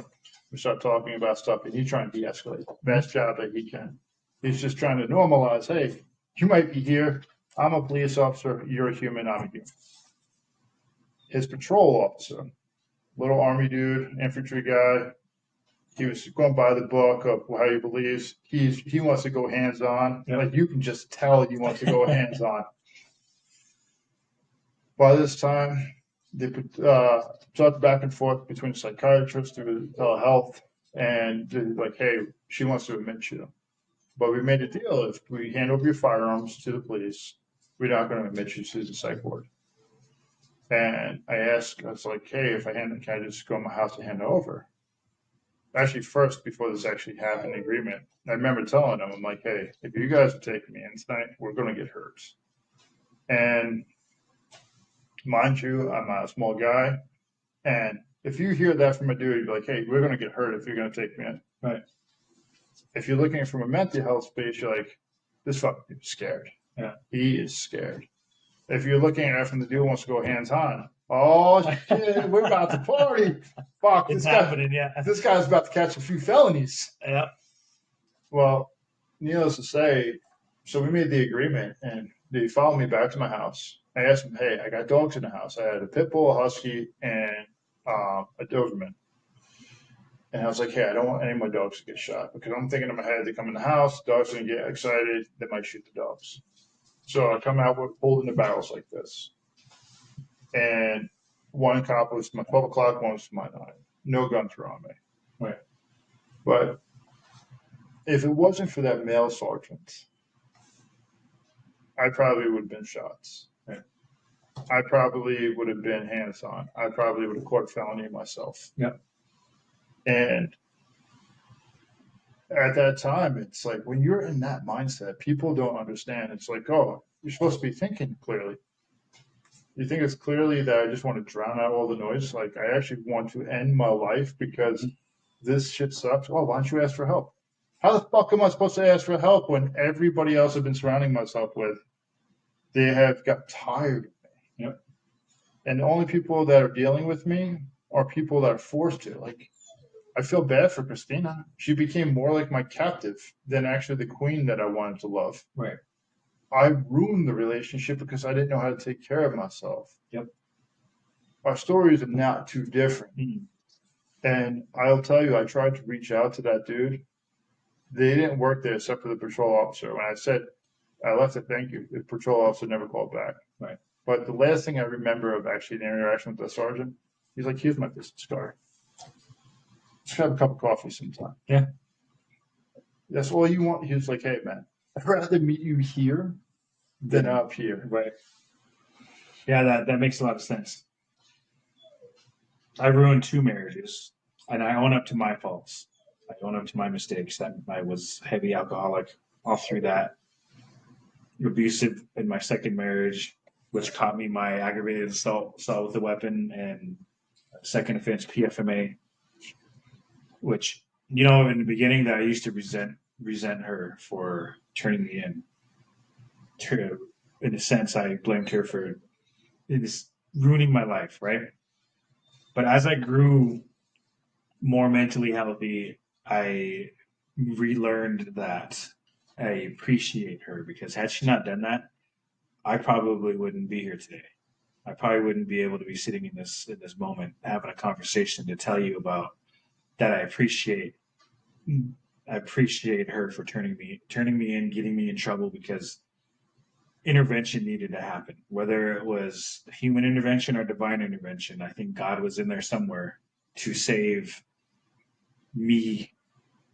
We start talking about stuff, and he's trying to de-escalate. Best job that he can. He's just trying to normalize, hey, you might be here. I'm a police officer. You're a human. I'm a human. His patrol officer, little army dude, infantry guy, he was going by the book of how he believes. He wants to go hands on. Yep. Like you can just tell he wants to go hands on. By this time, they talked back and forth between psychiatrists through telehealth, and they're like, hey, she wants to admit you. But we made a deal. If we hand over your firearms to the police, we're not going to admit you to the psych ward. And I was like, hey, if I hand it, can I just go to my house and hand it over? Actually, first, before this actually happened, the agreement, I remember telling them, I'm like, hey, if you guys are taking me in tonight, we're going to get hurt. And mind you, I'm not a small guy. And if you hear that from a dude, you'd be like, hey, we're going to get hurt if you're going to take me in. Right. If you're looking from a mental health space, you're like, this fucking dude's scared. Yeah. He is scared. If you're looking at it from the dude who wants to go hands on, oh shit, we're about to party. Fuck, it's happening, yeah. This guy's about to catch a few felonies. Yeah. Well, needless to say, so we made the agreement and they followed me back to my house. I asked them, hey, I got dogs in the house. I had a pit bull, a husky, and a Doberman. And I was like, hey, I don't want any of my dogs to get shot because I'm thinking in my head, they come in the house, dogs are going to get excited, they might shoot the dogs. So I come out with holding the barrels like this. And One cop was my 12 o'clock, one was my 9. No guns were on me. Right. But if it wasn't for that male sergeant, I probably would have been shots. Right. I probably would have been hands on. I probably would have caught a felony myself. Yep. And at that time, it's like when you're in that mindset, people don't understand. It's like, oh, you're supposed to be thinking clearly. You think it's clearly that I just want to drown out all the noise? Like, I actually want to end my life because this shit sucks. Oh, why don't you ask for help? How the fuck am I supposed to ask for help when everybody else I've been surrounding myself with, they have got tired of me? Yep. And the only people that are dealing with me are people that are forced to. Like, I feel bad for Christina. She became more like my captive than actually the queen that I wanted to love. Right. I ruined the relationship because I didn't know how to take care of myself. Yep. Our stories are not too different. Mm-hmm. And I'll tell you, I tried to reach out to that dude. They didn't work there except for the patrol officer. When I said I left a thank you, the patrol officer never called back. Right. But the last thing I remember of actually the interaction with the sergeant, he's like, here's my business card. Let's have a cup of coffee sometime. Yeah. That's all you want. He was like, hey, man, I'd rather meet you here than up here. Right. Yeah, that makes a lot of sense. I ruined 2 marriages, and I own up to my faults. I own up to my mistakes. That I was heavy alcoholic all through that. Abusive in my second marriage, which caught me my aggravated assault with a weapon, and second offense PFMA, which, in the beginning that I used to resent her for turning me in. In a sense, I blamed her for this ruining my life, right? But as I grew more mentally healthy, I relearned that I appreciate her, because had she not done that, I probably wouldn't be here today. I probably wouldn't be able to be sitting in this moment having a conversation to tell you about that. I appreciate her for turning me in, getting me in trouble, because intervention needed to happen. Whether it was human intervention or divine intervention, I think God was in there somewhere to save me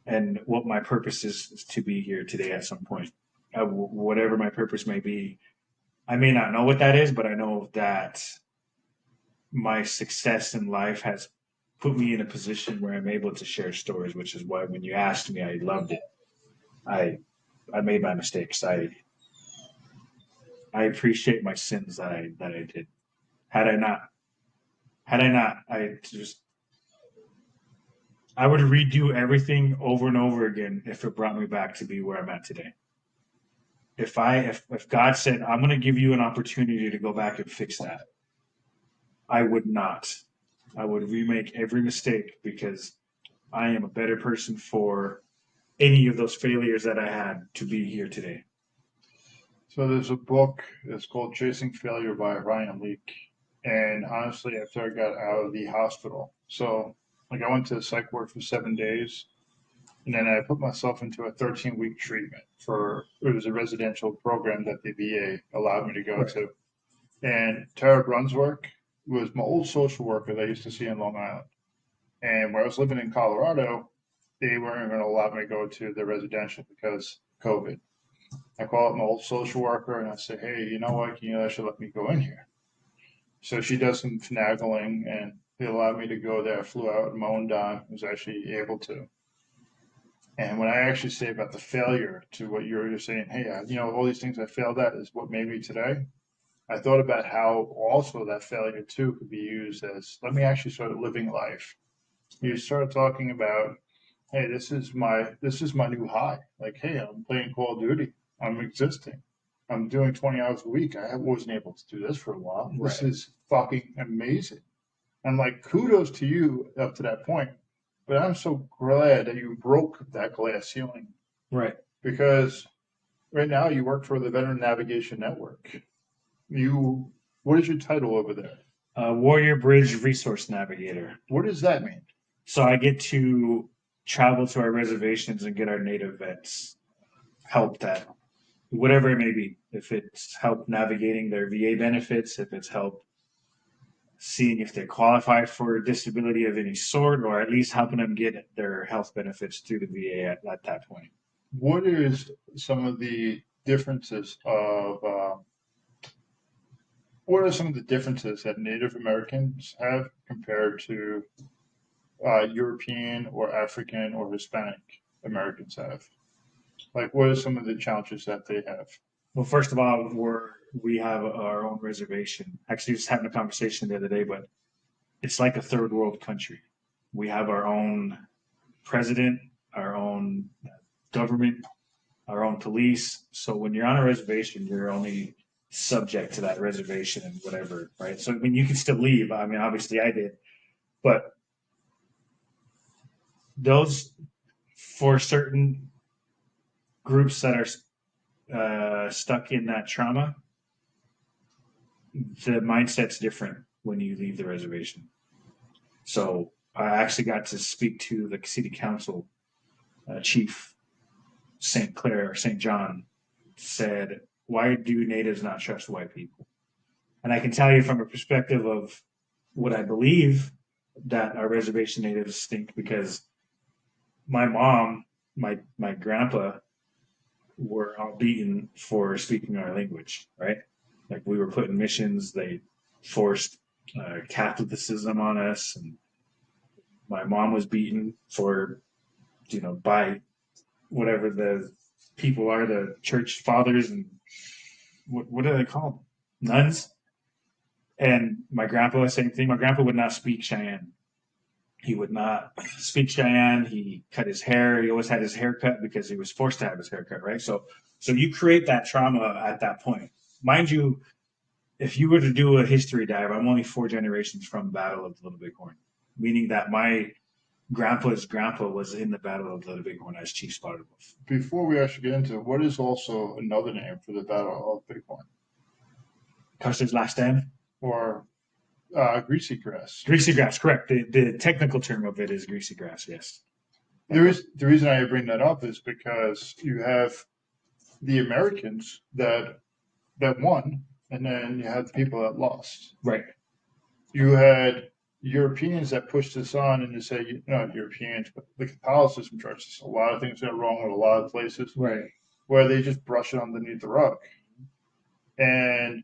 and what my purpose is to be here today at some point. Whatever my purpose may be, I may not know what that is, but I know that my success in life has put me in a position where I'm able to share stories, which is why when you asked me, I loved it. I made my mistakes. I appreciate my sins that I did. Had I not, I would redo everything over and over again if it brought me back to be where I'm at today. If God said, I'm going to give you an opportunity to go back and fix that, I would not. I would remake every mistake, because I am a better person for any of those failures that I had to be here today. So there's a book that's called Chasing Failure by Ryan Leake. And honestly, after I got out of the hospital, so like I went to psych ward for 7 days, and then I put myself into a 13-week treatment it was a residential program that the VA allowed me to go to. And Tara Brunswick was my old social worker that I used to see in Long Island. And when I was living in Colorado, they weren't going to allow me to go to the residential because COVID. I call up my old social worker and I say, hey, you know what? They should let me go in here. So she does some finagling and they allowed me to go there. I flew out on my own dime, was actually able to. And when I actually say about the failure to what you're saying, hey, all these things I failed at is what made me today. I thought about how also that failure too could be used as, let me actually start living life. You start talking about, hey, this is my new high. Like, hey, I'm playing Call of Duty. I'm existing. I'm doing 20 hours a week. I wasn't able to do this for a while. Right. This is fucking amazing. I'm like, kudos to you up to that point. But I'm so glad that you broke that glass ceiling. Right. Because right now you work for the Veteran Navigation Network. What is your title over there? Warrior Bridge Resource Navigator. What does that mean? So I get to travel to our reservations and get our native vets help at whatever it may be. If it's help navigating their VA benefits, if it's help seeing if they qualify for a disability of any sort, or at least helping them get their health benefits through the VA at that point. What is some of the differences of what are some of the differences that Native Americans have compared to European or African or Hispanic Americans have? Like, what are some of the challenges that they have? Well, first of all, we have our own reservation. Actually, just having a conversation the other day, but it's like a third world country. We have our own president, our own government, our own police. So when you're on a reservation, you're only subject to that reservation and whatever, right? So I mean, you can still leave. I mean, obviously I did, but those for certain groups that are stuck in that trauma, the mindset's different when you leave the reservation. So I actually got to speak to the city council chief, St. Clair, St. John, said, why do natives not trust white people? And I can tell you from a perspective of what I believe that our reservation natives stink, because my mom, my grandpa were all beaten for speaking our language, right? Like we were put in missions, they forced Catholicism on us, and my mom was beaten for, by whatever the people are, the church fathers, and what are they called? Nuns. And my grandpa, same thing. My grandpa would not speak Cheyenne. He would not speak Cheyenne. He cut his hair. He always had his hair cut because he was forced to have his hair cut, right? So you create that trauma at that point. Mind you, if you were to do a history dive, I'm only 4 generations from Battle of the Little Bighorn, meaning that my grandpa's grandpa was in the Battle of the Little Bighorn as Chief Spotted Wolf. Before we actually get into it, what is also another name for the Battle of Bighorn? Custer's last stand? Or greasy grass. Greasy grass, correct. The technical term of it is greasy grass, yes. The reason I bring that up is because you have the Americans that won, and then you have the people that lost. Right. You had Europeans that pushed this on, and you say, not Europeans, but the Catholicism churches. A lot of things that are wrong with a lot of places, right, where they just brush it underneath the rug. And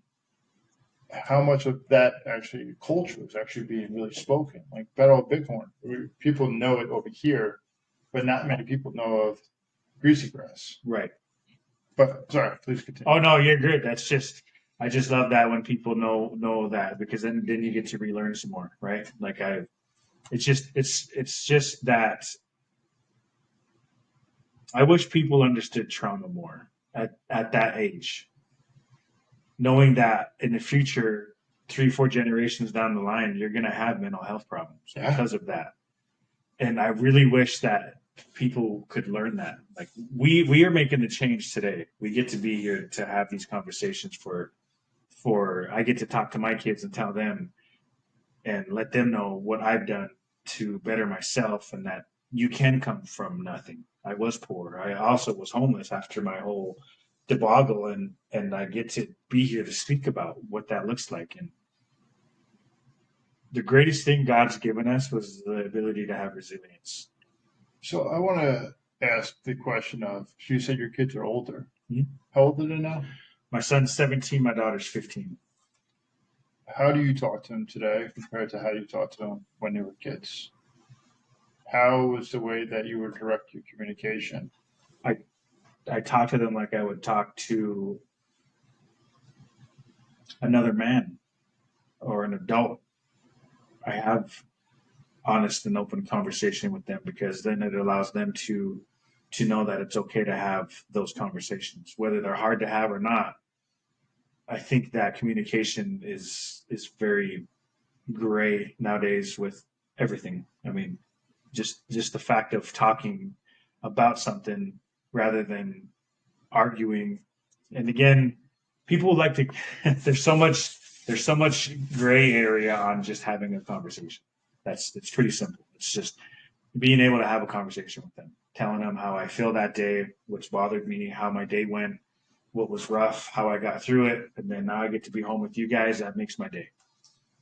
how much of that actually culture is actually being really spoken? Like Battle of Bighorn, people know it over here, but not many people know of greasy grass. Right. But sorry, please continue. Oh no, you're good. I just love that when people know that, because then you get to relearn some more, right? Like it's just that I wish people understood trauma more at that age, knowing that in the future, 3-4 generations down the line, you're gonna have mental health problems because of that. And I really wish that people could learn that. Like we are making the change today. We get to be here to have these conversations for I get to talk to my kids and tell them and let them know what I've done to better myself, and that you can come from nothing. I was poor. I also was homeless after my whole debacle, and I get to be here to speak about what that looks like. And the greatest thing God's given us was the ability to have resilience. So I want to ask the question of, you said your kids are older. Mm-hmm. How old are they now? My son's 17, my daughter's 15. How do you talk to them today compared to how you talked to them when they were kids? How was the way that you would direct your communication? I talk to them like I would talk to another man or an adult. I have honest and open conversation with them, because then it allows them to know that it's okay to have those conversations, whether they're hard to have or not. I think that communication is very gray nowadays with everything. I mean, just the fact of talking about something rather than arguing. And again, people like to there's so much gray area on just having a conversation. It's pretty simple. It's just being able to have a conversation with them, telling them how I feel that day, what's bothered me, how my day went, what was rough, how I got through it, and then now I get to be home with you guys. That makes my day.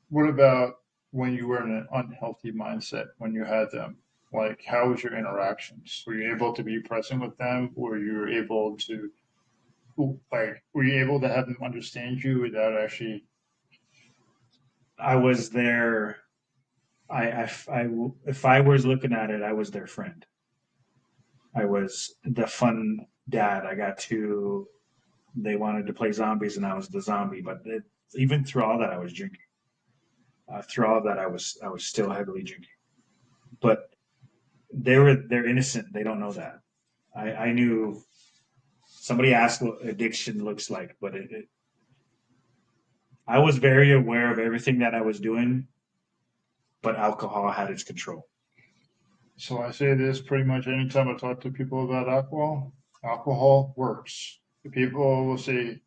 what about when you were in an unhealthy mindset when you had them? Like, how was your interactions? Were you able to be present with them? Were you able to, were you able to have them understand you without actually? I was there. If I was looking at it, I was their friend. I was the fun dad. They wanted to play zombies and I was the zombie. But even through all that, I was drinking. Through all of that, I was still heavily drinking. But they're innocent. They don't know that. I knew somebody asked what addiction looks like, but I was very aware of everything that I was doing, but alcohol had its control. So I say this pretty much anytime I talk to people about alcohol. Alcohol works. The people will say,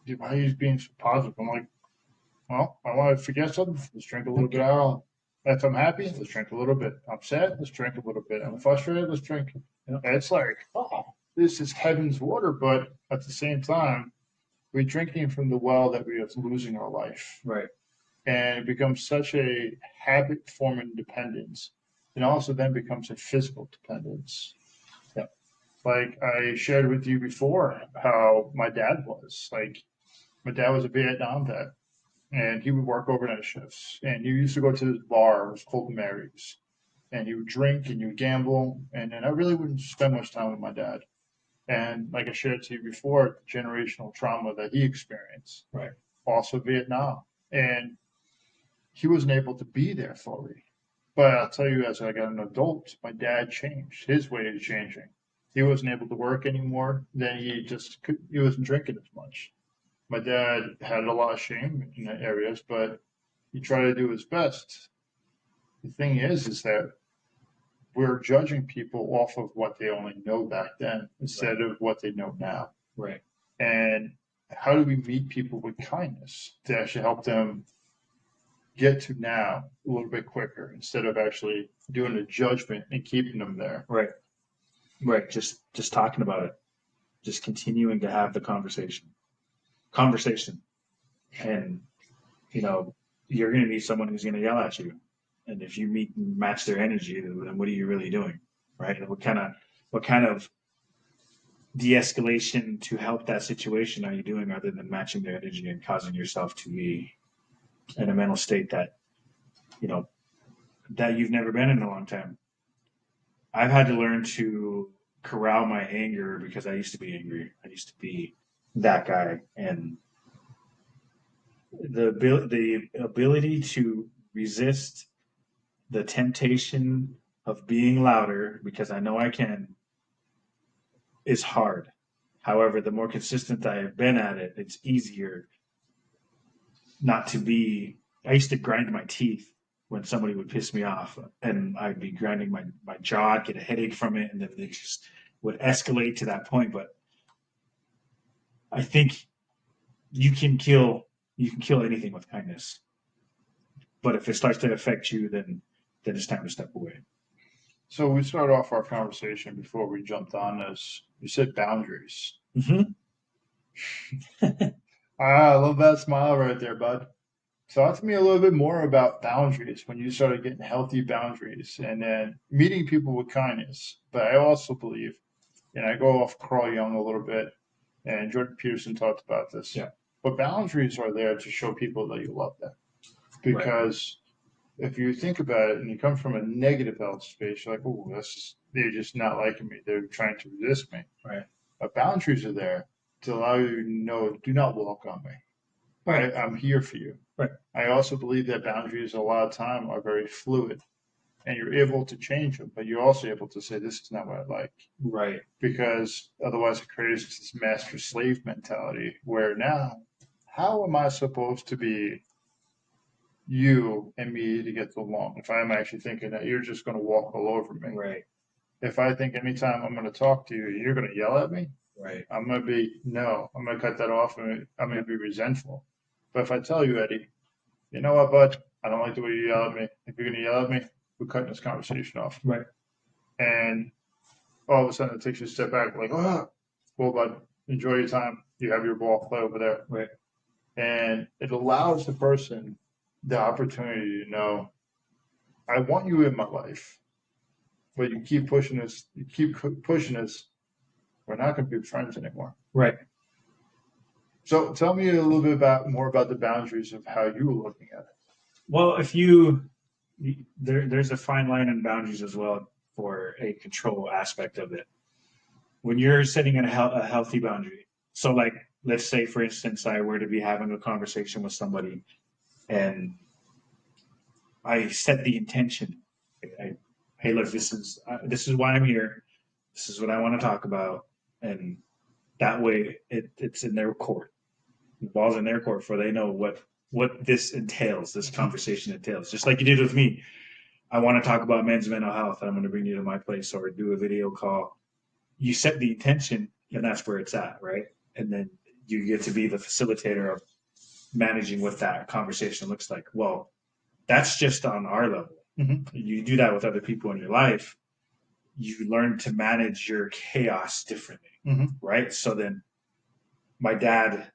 "Dude, why are you being so positive?" I'm like, well, I want to forget something. Let's drink a little bit of alcohol. If I'm happy, let's drink a little bit. I'm sad, let's drink a little bit. I'm frustrated, let's drink. Yeah. And it's like, oh, this is heaven's water. But at the same time, we're drinking from the well that we are losing our life. Right. And it becomes such a habit forming dependence. It also then becomes a physical dependence. Yeah. Like I shared with you before how my dad was. Like my dad was a Vietnam vet and he would work overnight shifts. And he used to go to this bar, it was called Mary's, and he would drink and he would gamble. And then I really wouldn't spend much time with my dad. And like I shared to you before, the generational trauma that he experienced, Right. also Vietnam. And he wasn't able to be there fully. But I'll tell you, as I got an adult, my dad changed. His way of changing. He wasn't able to work anymore. Then he wasn't drinking as much. My dad had a lot of shame in the areas, but he tried to do his best. The thing is that we're judging people off of what they only know back then instead of what they know now. Right. And how do we meet people with kindness to actually help them get to now a little bit quicker instead of actually doing a judgment and keeping them there? Right. Right. Just talking about it. Just continuing to have the conversation. And you're going to need someone who's going to yell at you. And if you match their energy, then what are you really doing, right? And what kind of de-escalation to help that situation are you doing other than matching their energy and causing yourself to be in a mental state that you know that you've never been in a long time? I've had to learn to corral my anger because I used to be angry. I used to be that guy, and the ability to resist the temptation of being louder because I know I can is hard. However, the more consistent I have been at it, it's easier not to be. I used to grind my teeth when somebody would piss me off, and I'd be grinding my jaw, I'd get a headache from it, and then it just would escalate to that point. But I think you can kill anything with kindness. But if it starts to affect you, then it's time to step away. So we started off our conversation before we jumped on this. You said boundaries. Mm-hmm. I love that smile right there, bud. Talk to me a little bit more about boundaries when you started getting healthy boundaries and then meeting people with kindness. But I also believe, and I go off Carl Jung a little bit, and Jordan Peterson talked about this. Yeah. But boundaries are there to show people that you love them. Right. Because if you think about it and you come from a negative health space, you're like, oh, they're just not liking me. They're trying to resist me. Right. But boundaries are there to allow you to know, do not walk on me. Right. I'm here for you. Right. I also believe that boundaries a lot of time are very fluid and you're able to change them, but you're also able to say, this is not what I like. Right. Because otherwise it creates this master slave mentality where now, how am I supposed to be you and me to get along if I'm actually thinking that you're just going to walk all over me? Right. If I think anytime I'm going to talk to you, you're going to yell at me, Right. I'm going to be, no, I'm going to cut that off and I'm going to be resentful. But if I tell you, Eddie, you know what, bud, I don't like the way you yell at me. If you're going to yell at me, we're cutting this conversation off. Right. And all of a sudden it takes you a step back, like, oh, well, bud, enjoy your time. You have your ball, play over there. Right. And it allows the person the opportunity to know, I want you in my life, but you keep pushing us, we're not going to be friends anymore. Right. So tell me a little bit more about the boundaries of how you were looking at it. Well, there's a fine line in boundaries as well for a control aspect of it. When you're setting a healthy boundary, so like let's say for instance I were to be having a conversation with somebody and I set the intention. Hey, look, this is why I'm here. This is what I want to talk about, and that way it's in their court. The ball's in their court, for they know what this entails. This conversation entails. Just like you did with me. I want to talk about men's mental health. I'm going to bring you to my place or do a video call. You set the intention, and that's where it's at, right? And then you get to be the facilitator of managing what that conversation looks like. Well, that's just on our level. Mm-hmm. You do that with other people in your life, you learn to manage your chaos differently, Mm-hmm. right? So then my dad,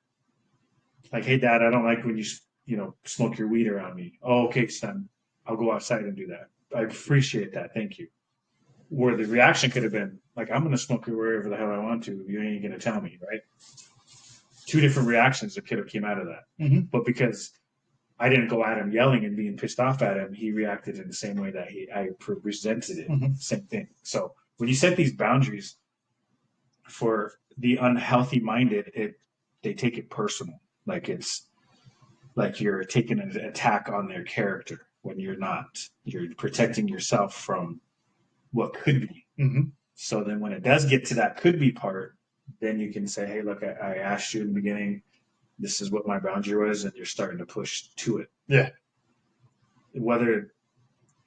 like, hey, dad, I don't like when you smoke your weed around me. Oh, okay, son, I'll go outside and do that. I appreciate that. Thank you. Where the reaction could have been, like, I'm going to smoke it wherever the hell I want to. You ain't going to tell me, right? Two different reactions that could have came out of that. Mm-hmm. But because I didn't go at him yelling and being pissed off at him, he reacted in the same way that I presented it. Mm-hmm. Same thing. So when you set these boundaries for the unhealthy minded, they take it personal. Like it's like you're taking an attack on their character when you're not. You're protecting yourself from what could be. Mm-hmm. So then when it does get to that could be part, then you can say, hey, look, I asked you in the beginning, this is what my boundary was, and you're starting to push to it. Yeah. Whether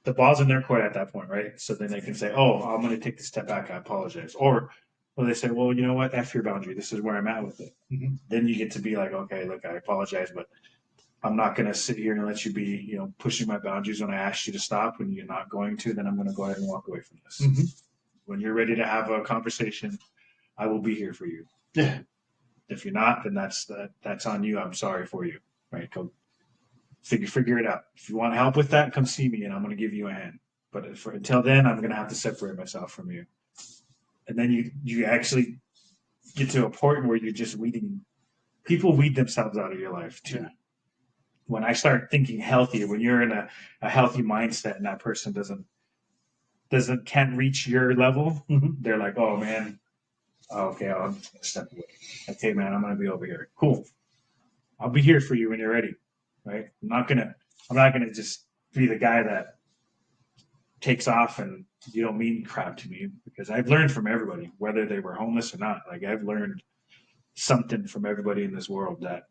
the ball's in their court at that point, right? So then they can say, oh, I'm going to take the step back. I apologize. Or they say, well, you know what? F your boundary. This is where I'm at with it. Mm-hmm. Then you get to be like, okay, look, I apologize, but I'm not going to sit here and let you be, pushing my boundaries when I asked you to stop. When you're not going to, then I'm going to go ahead and walk away from this. Mm-hmm. When you're ready to have a conversation, I will be here for you. Yeah. If you're not, then that's on you. I'm sorry for you. Right? Go figure it out. If you want help with that, come see me, and I'm going to give you a hand. But until then, I'm going to have to separate myself from you. And then you actually get to a point where you're just weeding. People weed themselves out of your life too. Yeah. When I start thinking healthy, when you're in a healthy mindset and that person can't reach your level, Mm-hmm. they're like, oh man, okay, I'm just gonna step away. Okay, man, I'm gonna be over here. Cool. I'll be here for you when you're ready. Right? I'm not gonna just be the guy that takes off and you don't mean crap to me, because I've learned from everybody, whether they were homeless or not. Like I've learned something from everybody in this world. That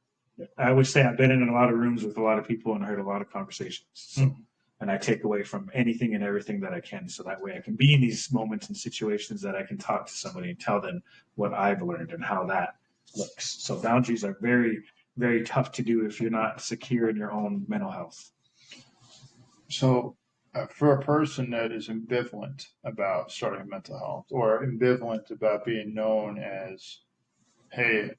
I would say I've been in a lot of rooms with a lot of people and heard a lot of conversations. So, Mm-hmm. and I take away from anything and everything that I can. So that way I can be in these moments and situations that I can talk to somebody and tell them what I've learned and how that looks. So boundaries are very, very tough to do if you're not secure in your own mental health. So for a person that is ambivalent about starting mental health or ambivalent about being known as, hey,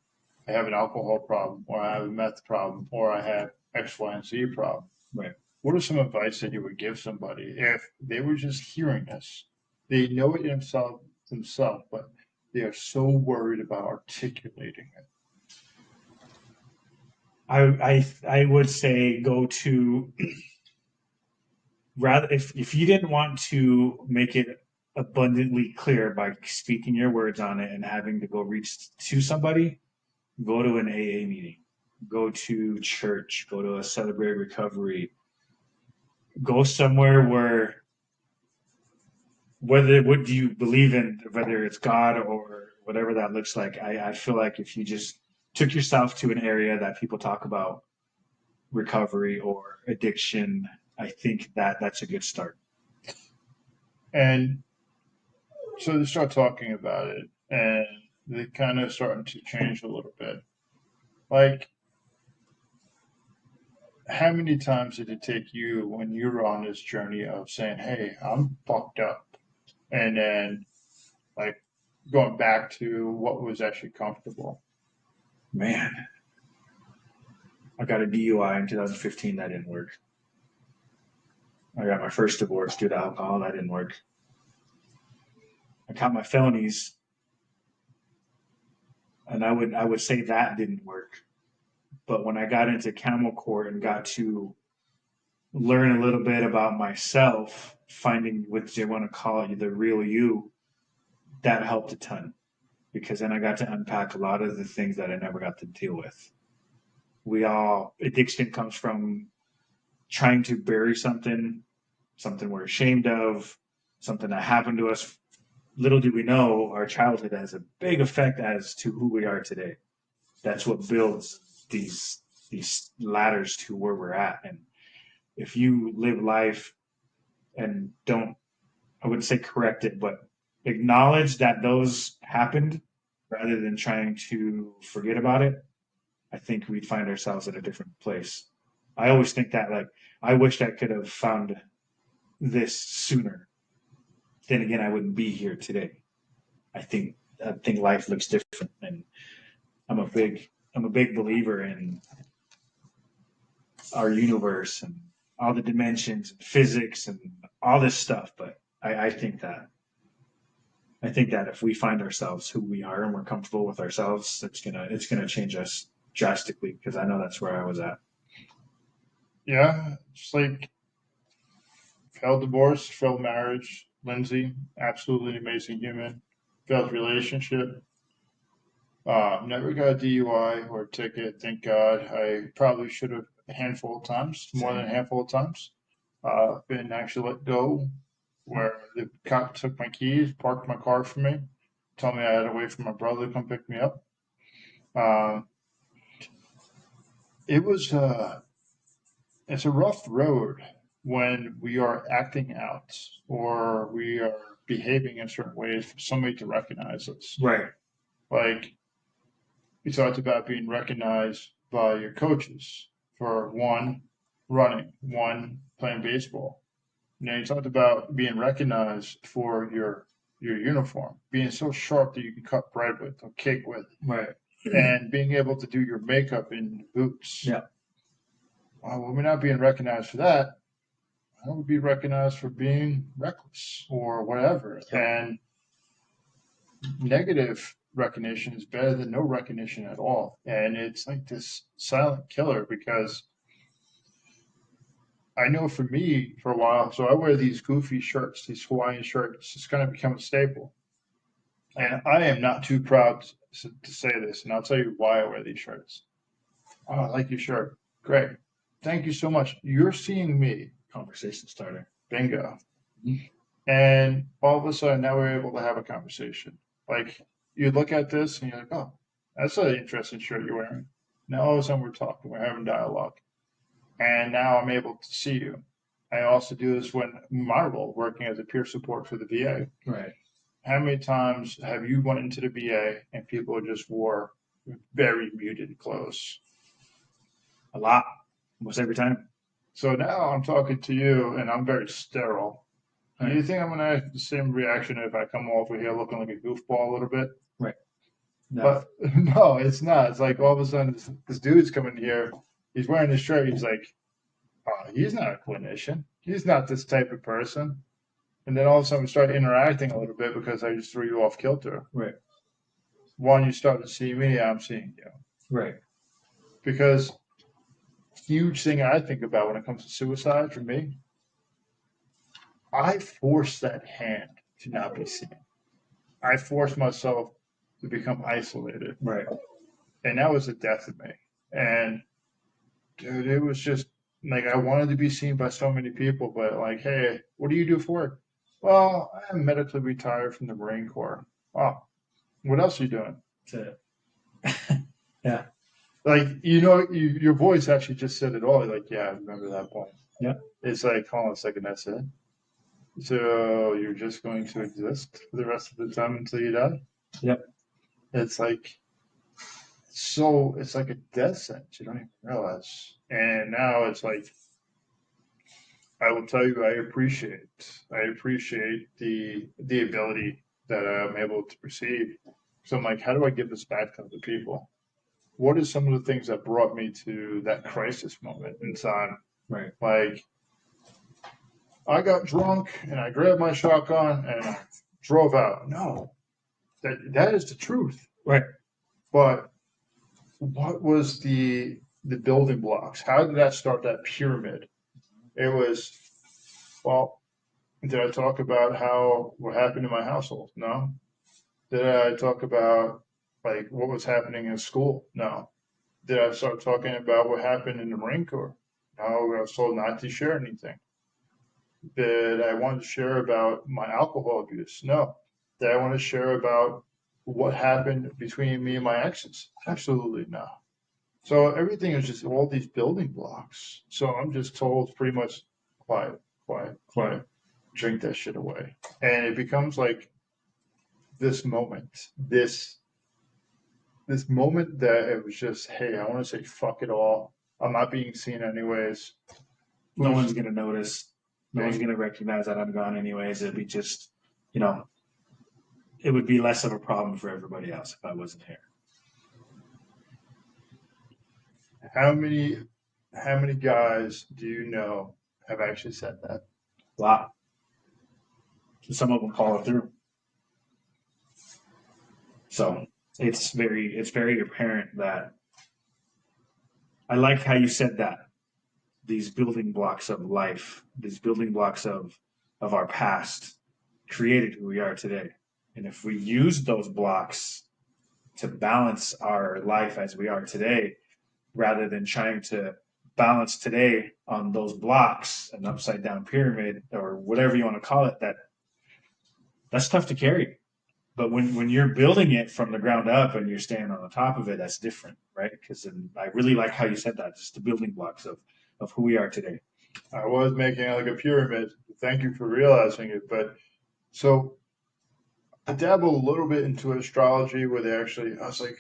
I have an alcohol problem or I have a meth problem or I have X, Y, and Z problem. Right. What are some advice that you would give somebody if they were just hearing this? They know it themselves, but they are so worried about articulating it. I would say go to rather if you didn't want to make it abundantly clear by speaking your words on it and having to go reach to somebody, go to an AA meeting, go to church, go to a Celebrate Recovery, go somewhere where what do you believe in, whether it's God or whatever that looks like. I feel like if you just took yourself to an area that people talk about recovery or addiction, I think that's a good start. And so they start talking about it and they kind of starting to change a little bit. Like, how many times did it take you when you were on this journey of saying, hey, I'm fucked up? And then, like, going back to what was actually comfortable? Man, I got a DUI in 2015. That didn't work. I got my first divorce due to alcohol. That didn't work. I caught my felonies, and I would say that didn't work. But when I got into camel court and got to learn a little bit about myself, finding what they want to call it, the real you, that helped a ton because then I got to unpack a lot of the things that I never got to deal with. Addiction comes from trying to bury something we're ashamed of, something that happened to us. Little do we know, our childhood has a big effect as to who we are today. That's what builds these ladders to where we're at. And if you live life and don't, I wouldn't say correct it, but acknowledge that those happened rather than trying to forget about it, I think we'd find ourselves at a different place. I always think that, like, I wish I could have found this sooner. Then again, I wouldn't be here today. I think life looks different, and I'm a big believer in our universe and all the dimensions and physics and all this stuff. But I think that if we find ourselves who we are and we're comfortable with ourselves, it's gonna change us drastically because I know that's where I was at. Yeah, just like failed divorce, failed marriage. Lindsay, absolutely amazing human. Failed relationship. Never got a DUI or a ticket, thank God. I probably should have a handful of times, more than a handful of times. Been actually let go where the cop took my keys, parked my car for me, told me I had to wait for my brother to come pick me up. Uh, it was it's a rough road when we are acting out or we are behaving in certain ways for somebody to recognize us. Right. Like you talked about being recognized by your coaches for one running, one playing baseball. You know, you talked about being recognized for your uniform, being so sharp that you can cut bread with or cake with, Right. and being able to do your makeup in boots. Yeah. Well, when we're not being recognized for that, I would be recognized for being reckless or whatever. Yeah. And negative recognition is better than no recognition at all. And it's like this silent killer because I know for me for a while, so I wear these goofy shirts, these Hawaiian shirts. It's kind of become a staple. And I am not too proud to say this, and I'll tell you why I wear these shirts. Oh, I like your shirt. Great. Thank you so much. You're seeing me. Conversation starter. Bingo. And all of a sudden, now we're able to have a conversation. Like, you look at this and you're like, oh, that's an interesting shirt you're wearing. Now all of a sudden, we're talking, we're having dialogue. And now I'm able to see you. I also do this when my role working as a peer support for the VA. Right. How many times have you went into the VA and people just wore very muted clothes? A lot. Almost every time. So now I'm talking to you and I'm very sterile. Do you think I'm going to have the same reaction if I come over here looking like a goofball a little bit? Right. No. But no, it's not. It's like all of a sudden this dude's coming here. He's wearing this shirt. He's like, oh, he's not a clinician. He's not this type of person. And then all of a sudden we start interacting a little bit because I just threw you off kilter. Right. One, you start to see me, I'm seeing you. Right. Because huge thing I think about when it comes to suicide for me, I force that hand to not be seen. I force myself to become isolated. Right. And that was the death of me. And dude, it was just like I wanted to be seen by so many people, but like, hey, what do you do for work? Well, I'm medically retired from the Marine Corps. Oh, what else are you doing? That's it. Yeah. Like, your voice actually just said it all. Like, yeah, I remember that point. Yeah. It's like, hold on a second, that's it. So you're just going to exist for the rest of the time until you die? Yep. It's like, it's like a death sentence. You don't even realize. And now it's like, I will tell you, I appreciate the ability that I'm able to perceive. So I'm like, how do I give this back to other people? what are some of the things that brought me to that crisis moment in time? Right. Like, I got drunk and I grabbed my shotgun and I drove out. No, that is the truth. Right. But what was the building blocks? How did that start that pyramid? It was, well, did I talk about what happened in my household? No. Did I talk about like what was happening in school? No. Did I start talking about what happened in the Marine Corps? No, I was told not to share anything. Did I want to share about my alcohol abuse? No. Did I want to share about what happened between me and my exes? Absolutely no. So everything is just all these building blocks. So I'm just told pretty much quiet, quiet, quiet, drink that shit away. And it becomes like this moment, this moment that it was just, hey, I want to say fuck it all. I'm not being seen anyways. No one's going to notice. No Right. one's going to recognize that I'm gone anyways. It'd be just, it would be less of a problem for everybody else if I wasn't here. How many guys do you know have actually said that? A lot. Some of them follow through. So it's very apparent that I like how you said that. These building blocks of life, these building blocks of our past created who we are today. And if we use those blocks to balance our life as we are today, rather than trying to balance today on those blocks, an upside down pyramid or whatever you want to call it, that's tough to carry. But when you're building it from the ground up and you're standing on the top of it, that's different, right? Because I really like how you said that, just the building blocks of who we are today. I was making it like a pyramid. Thank you for realizing it. But so I dabble a little bit into astrology where I was like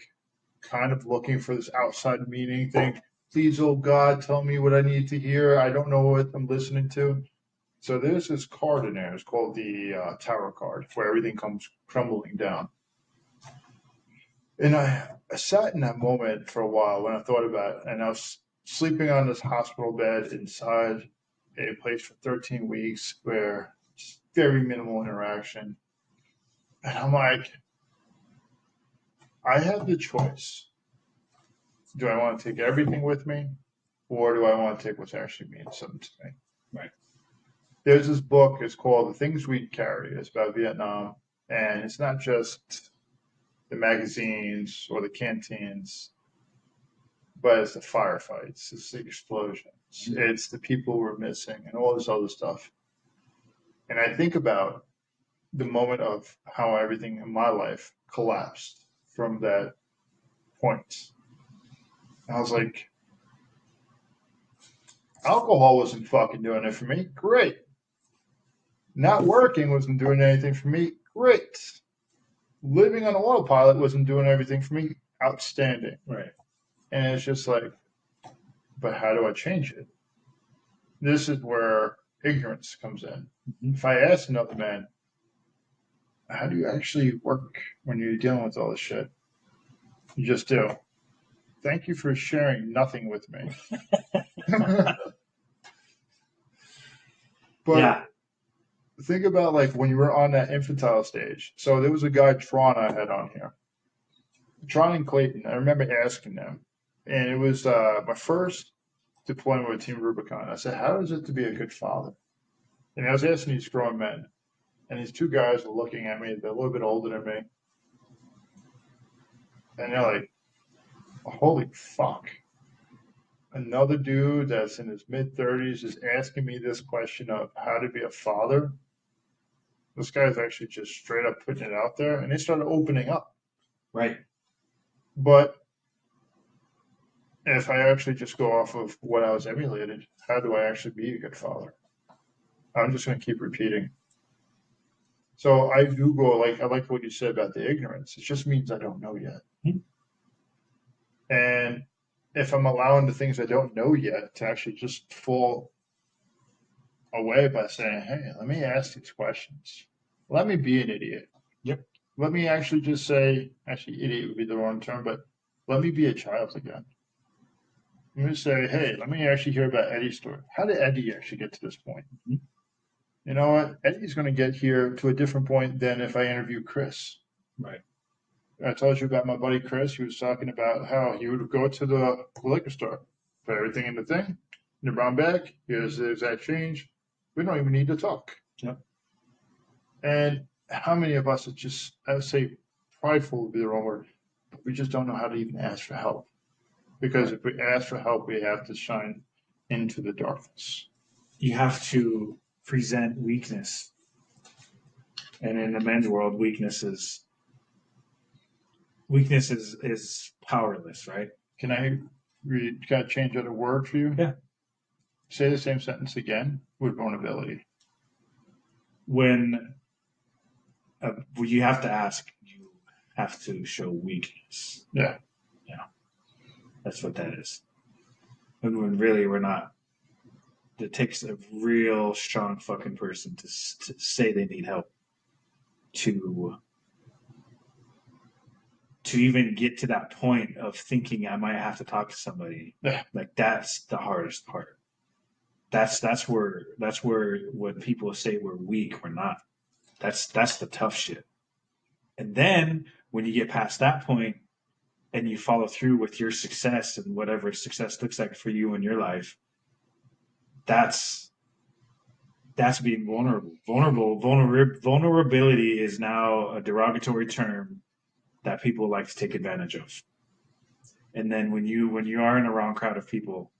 kind of looking for this outside meaning thing. Please, oh God, tell me what I need to hear. I don't know what I'm listening to. So there's this card in there. It's called the Tower card, where everything comes crumbling down. And I sat in that moment for a while when I thought about it, and I was sleeping on this hospital bed inside a place for 13 weeks where just very minimal interaction. And I'm like, I have the choice. Do I want to take everything with me, or do I want to take what's actually means something to me? Right. There's this book. It's called The Things We Carry. It's about Vietnam, and it's not just the magazines or the canteens, but it's the firefights, it's the explosions, it's the people we're missing, and all this other stuff. And I think about the moment of how everything in my life collapsed from that point. And I was like, alcohol wasn't fucking doing it for me. Great. Not working wasn't doing anything for me. Great. Living on autopilot wasn't doing everything for me. Outstanding. Right. And it's just like, but how do I change it? This is where ignorance comes in. Mm-hmm. If I ask another man, how do you actually work when you're dealing with all this shit? You just do. Thank you for sharing nothing with me. But yeah. Think about like when you were on that infantile stage. So there was a guy, Tron, I had on here. Tron and Clayton, I remember asking them. And it was my first deployment with Team Rubicon. I said, how is it to be a good father? And I was asking these grown men. And these two guys were looking at me. They're a little bit older than me. And they're like, holy fuck. Another dude that's in his mid-30s is asking me this question of how to be a father. This guy's actually just straight up putting it out there. And they started opening up. Right. But if I actually just go off of what I was emulated, how do I actually be a good father? I'm just going to keep repeating. So I do go I like what you said about the ignorance. It just means I don't know yet. Mm-hmm. And if I'm allowing the things I don't know yet to actually just fall away by saying, hey, let me ask these questions. Let me be an idiot. Yep. Let me actually just say, actually, idiot would be the wrong term, but let me be a child again. I'm going to say, hey, let me actually hear about Eddie's story. How did Eddie actually get to this point? Mhm. You know what? Eddie's going to get here to a different point than if I interview Chris. Right. I told you about my buddy Chris. He was talking about how he would go to the liquor store, put everything in the thing, in the brown bag. Here's the exact change. We don't even need to talk. Yep. And how many of us are just, I would say, prideful would be the wrong word, but we just don't know how to even ask for help. Because Right. if we ask for help, we have to shine into the darkness. You have to present weakness. And in the men's world, weakness is powerless, right? Can I read, can I change out a word for you? Yeah. Say the same sentence again with vulnerability. When you have to ask, you have to show weakness. Yeah. Yeah. That's what that is. And when really we're not. It takes a real strong fucking person to say they need help to even get to that point of thinking I might have to talk to somebody. Yeah. Like that's the hardest part. That's where when people say we're weak, we're not. That's the tough shit. And then when you get past that point and you follow through with your success and whatever success looks like for you in your life, that's being vulnerable. Vulnerability is now a derogatory term that people like to take advantage of. And then when you are in a wrong crowd of people,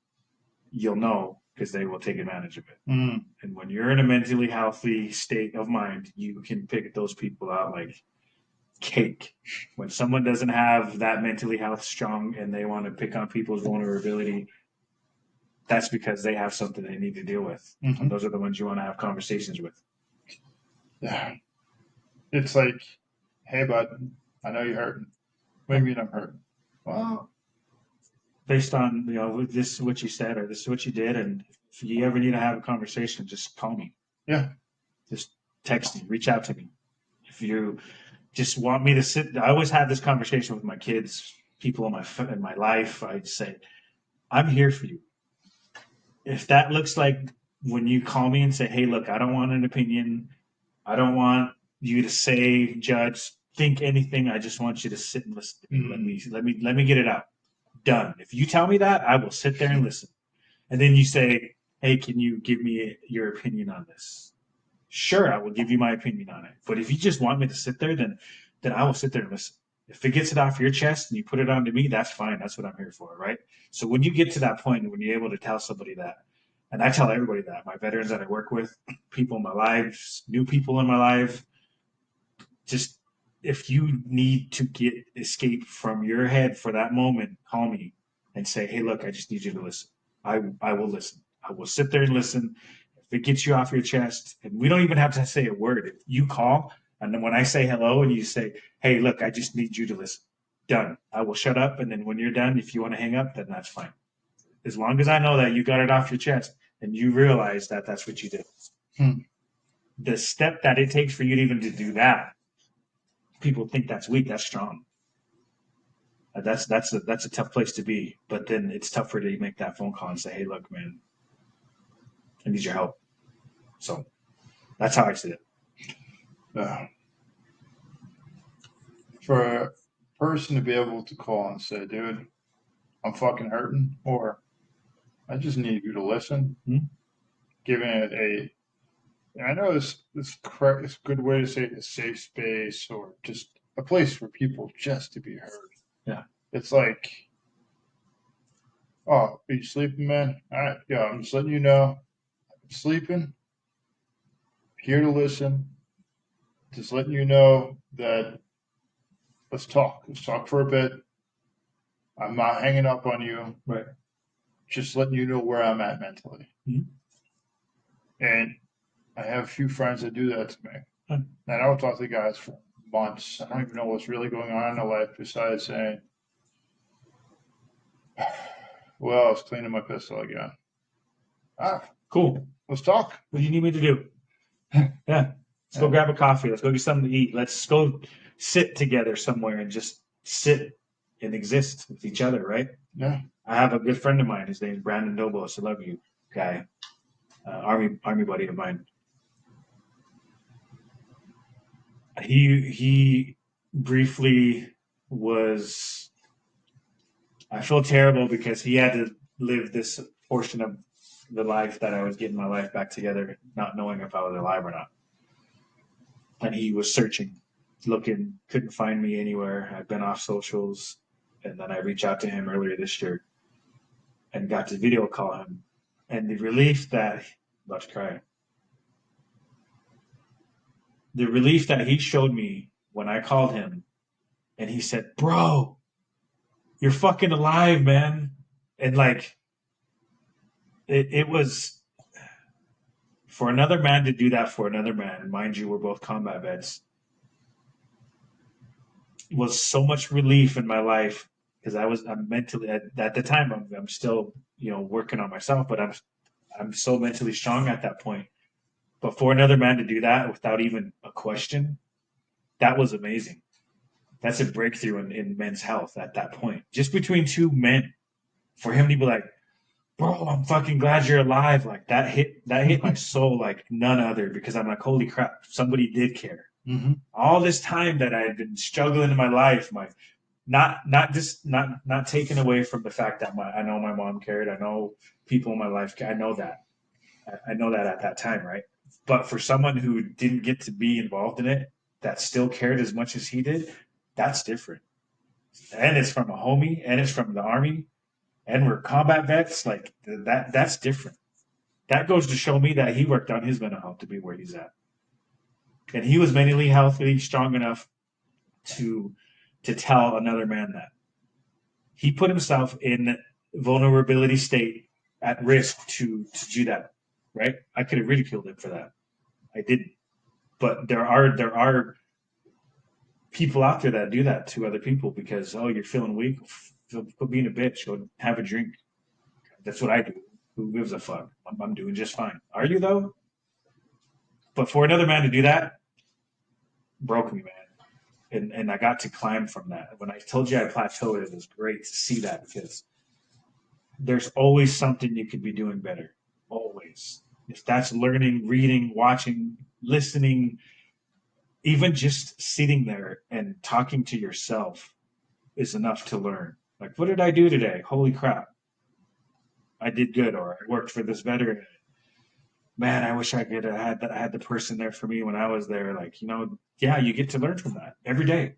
you'll know because they will take advantage of it. Mm. And when you're in a mentally healthy state of mind, you can pick those people out like cake. When someone doesn't have that mentally health strong and they want to pick on people's vulnerability, that's because they have something they need to deal with. Mm-hmm. And those are the ones you want to have conversations with. Yeah. It's like, hey, bud, I know you're hurting. What do you mean I'm hurting? Well, based on this is what you said or this is what you did, and if you ever need to have a conversation, just call me. Yeah. Just text me, reach out to me. If you just want me to sit, I always have this conversation with my kids, people in my life. I say, I'm here for you. If that looks like when you call me and say, hey, look, I don't want an opinion. I don't want you to say, judge, think anything. I just want you to sit and listen to me. Let me get it out. Done. If you tell me that, I will sit there and listen. And then you say, hey, can you give me your opinion on this? Sure, I will give you my opinion on it. But if you just want me to sit there, then I will sit there and listen. If it gets it off your chest and you put it onto me, that's fine. That's what I'm here for, right? So when you get to that point and when you're able to tell somebody that, and I tell everybody that, my veterans that I work with, people in my lives, new people in my life, just if you need to get escape from your head for that moment, call me and say, hey, look, I just need you to listen. I will listen. I will sit there and listen. If it gets you off your chest, and we don't even have to say a word. If you call, and then when I say hello and you say, hey, look, I just need you to listen. Done. I will shut up. And then when you're done, if you want to hang up, then that's fine. As long as I know that you got it off your chest and you realize that that's what you did. The step that it takes for you to even to do that, people think that's weak. That's strong. That's a tough place to be. But then it's tougher to make that phone call and say, "Hey, look, man, I need your help." So that's how I see it. For a person to be able to call and say, "Dude, I'm fucking hurting," or "I just need you to listen," giving it and I know it's correct. It's a good way to say it, a safe space or just a place for people just to be heard. Yeah. It's like, oh, are you sleeping, man? All right, yeah, I'm just letting you know. I'm sleeping. Here to listen. Just letting you know that let's talk. Let's talk for a bit. I'm not hanging up on you. Right. Just letting you know where I'm at mentally. Mm-hmm. And I have a few friends that do that to me. And I don't talk to guys for months. I don't even know what's really going on in their life besides saying, well, I was cleaning my pistol again. Cool. Let's talk. What do you need me to do? Yeah. Let's go grab a coffee. Let's go get something to eat. Let's go sit together somewhere and just sit and exist with each other, right? Yeah. I have a good friend of mine. His name's Brandon Dobos. I love you, guy. Army buddy of mine. He briefly was. I feel terrible because he had to live this portion of the life that I was getting my life back together, not knowing if I was alive or not. And he was searching, looking, couldn't find me anywhere. I've been off socials, and then I reached out to him earlier this year and got to video call him. And the relief that, about to cry, the relief that he showed me when I called him and he said, "Bro, you're fucking alive, man." And like, it was for another man to do that for another man, mind you, we're both combat vets, was so much relief in my life because I'm mentally at the time I'm still working on myself, but I'm so mentally strong at that point. But for another man to do that without even a question, that was amazing. That's a breakthrough in men's health at that point. Just between two men, for him to be like, "Bro, I'm fucking glad you're alive." Like that hit my soul like none other because I'm like, holy crap, somebody did care. Mm-hmm. All this time that I had been struggling in my life, my not taken away from the fact that I know my mom cared, I know people in my life, I know that. I know that at that time, right? But for someone who didn't get to be involved in it, that still cared as much as he did, that's different. And it's from a homie, and it's from the army, and we're combat vets. Like that's different. That goes to show me that he worked on his mental health to be where he's at, and he was mentally healthy, strong enough to tell another man that he put himself in vulnerability state at risk to do that. Right? I could have ridiculed him for that. I didn't. But there are people out there that do that to other people because you're feeling weak, quit being a bitch, go have a drink. That's what I do. Who gives a fuck? I'm doing just fine. Are you though? But for another man to do that broke me, man. And I got to climb from that. When I told you I plateaued, it was great to see that because there's always something you could be doing better. Always. If that's learning, reading, watching, listening, even just sitting there and talking to yourself is enough to learn. Like, what did I do today? Holy crap. I did good, or I worked for this veteran. Man, I wish I could have had the person there for me when I was there. Like, yeah, you get to learn from that every day.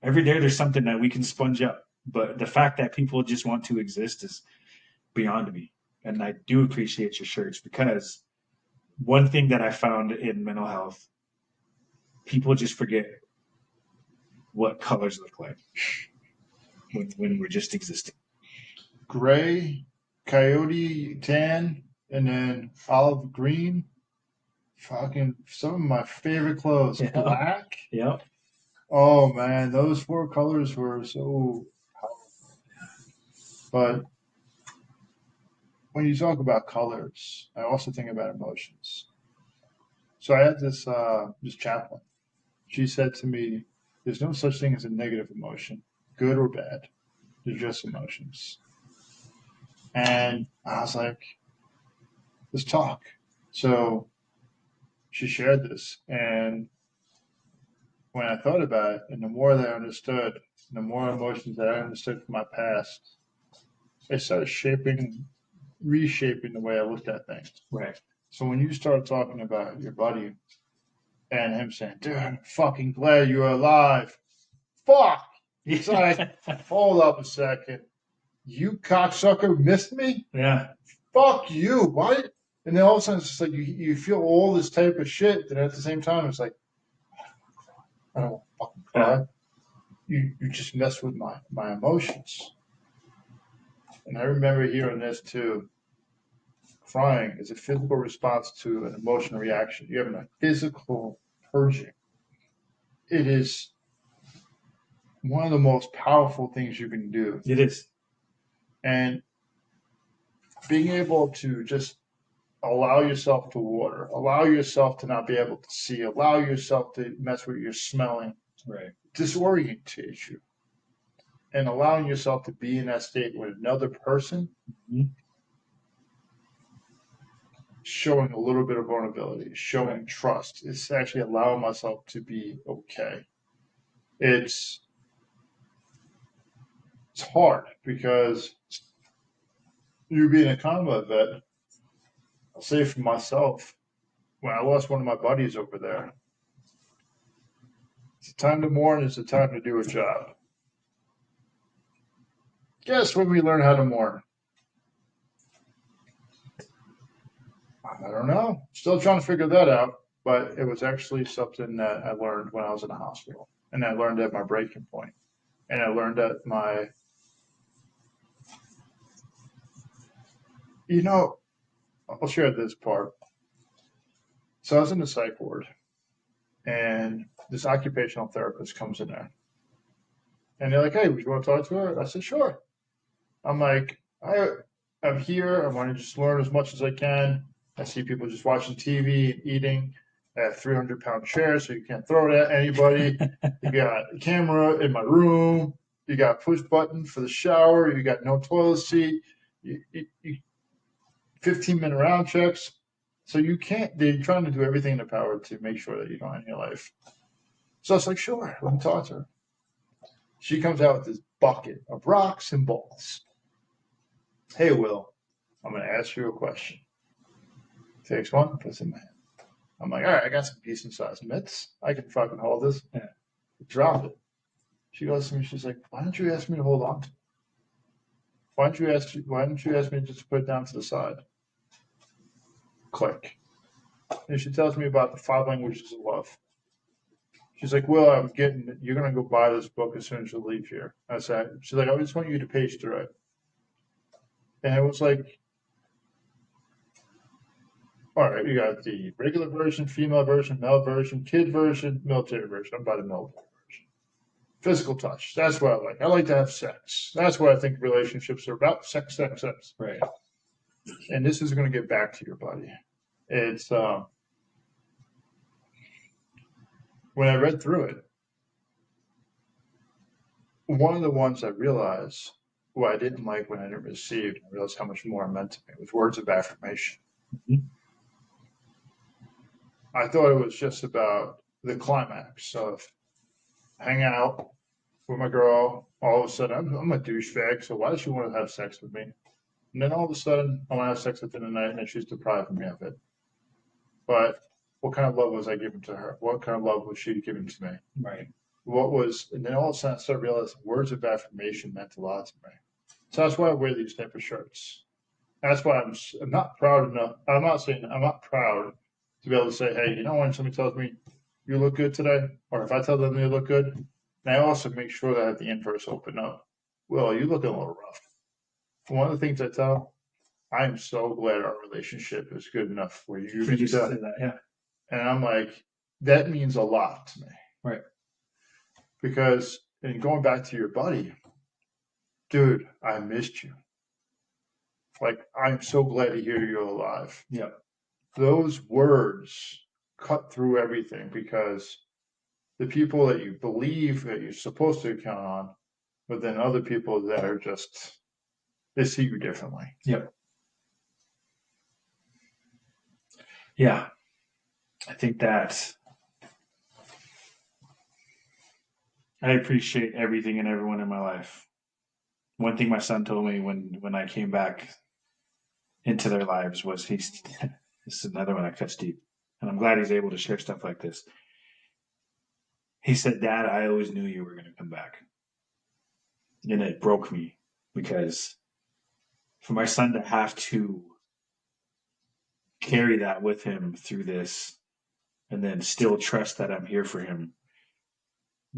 Every day there's something that we can sponge up. But the fact that people just want to exist is beyond me. And I do appreciate your shirts because one thing that I found in mental health, people just forget what colors look like when we're just existing. Gray, coyote tan, and then olive green. Fucking some of my favorite clothes. Yeah. Black. Yep. Oh man, those four colors were so powerful. But when you talk about colors, I also think about emotions. So I had this chaplain. She said to me, "There's no such thing as a negative emotion, good or bad. They're just emotions." And I was like, "Let's talk." So she shared this, and when I thought about it, and the more that I understood, the more emotions that I understood from my past, it started reshaping the way I looked at things. Right. So when you start talking about your buddy and him saying, "Dude, I'm fucking glad you're alive," fuck. It's like, hold up a second. You cocksucker missed me? Yeah. Fuck you. Why? And then all of a sudden it's just like you feel all this type of shit. And at the same time, it's like, I don't want to fucking cry. You just mess with my emotions. And I remember hearing this too. Crying is a physical response to an emotional reaction. You're having a physical purging. It is one of the most powerful things you can do. It is. And being able to just allow yourself to water, allow yourself to not be able to see, allow yourself to mess with your smelling, Right. disorientates you. and allowing yourself to be in that state with another person, Mhm. showing a little bit of vulnerability, showing trust. It's actually allowing myself to be okay. It's hard because you being a combat vet, I'll say for myself, when I lost one of my buddies over there, it's a time to mourn, it's a time to do a job. Guess when we learn how to mourn? I don't know. Still trying to figure that out, but it was actually something that I learned when I was in the hospital. And I learned at my breaking point. And I learned at my, you know, I'll share this part. So I was in the psych ward, and this occupational therapist comes in there. And they're like, hey, would you want to talk to her? I said, sure. I'm like, I'm here. I want to just learn as much as I can. I see people just watching TV and eating. I have 300-pound chairs, so you can't throw it at anybody. You got a camera in my room. You got a push button for the shower. You got no toilet seat. 15-minute round checks. So you can't, they're trying to do everything in their power to make sure that you don't end your life. So I was like, sure, let me talk to her. She comes out with this bucket of rocks and balls. Hey, Will, I'm going to ask you a question. Takes one, puts it in my hand. I'm like, all right, I got some decent sized mitts. I can fucking hold this. Yeah. Drop it. She goes to me, she's like, why don't you ask me to hold on to it? Why don't you ask me just to put it down to the side? Click. And she tells me about the 5 languages of love. She's like, well, you're going to go buy this book as soon as you leave here. I said, she's like, I just want you to page through it. And it was like, all right, you got the regular version, female version, male version, kid version, military version. I'm by the military version. Physical touch. That's what I like. I like to have sex. That's what I think relationships are about. Sex, sex, sex. Right. And this is going to get back to your body. It's when I read through it, one of the ones I realized what I didn't like when I didn't receive, I realized how much more it meant to me, was words of affirmation. Mhm. I thought it was just about the climax of hanging out with my girl. All of a sudden, I'm a douchebag, so why does she want to have sex with me? And then all of a sudden, I want to have sex with her tonight, and then she's depriving me of it. But what kind of love was I giving to her? What kind of love was she giving to me? Right. And then all of a sudden I started realizing words of affirmation meant a lot to me. So that's why I wear these type of shirts. That's why I'm not proud enough. I'm not saying I'm not proud to be able to say, hey, you know, when somebody tells me you look good today, or if I tell them they look good, and I also make sure that I have the inverse open up. Well, you look a little rough. One of the things I tell, I am so glad our relationship is good enough where you For can you to tell. say that, yeah. And I'm like, that means a lot to me. Right. Because, and going back to your buddy, dude, I missed you. Like, I'm so glad to hear you're alive. Yeah. Those words cut through everything because the people that you believe that you're supposed to count on, but then other people that are just, they see you differently. Yep. Yeah. I think that I appreciate everything and everyone in my life. One thing my son told me when I came back into their lives was this is another one that cuts deep. And I'm glad he's able to share stuff like this. He said, Dad, I always knew you were going to come back. And it broke me because for my son to have to carry that with him through this and then still trust that I'm here for him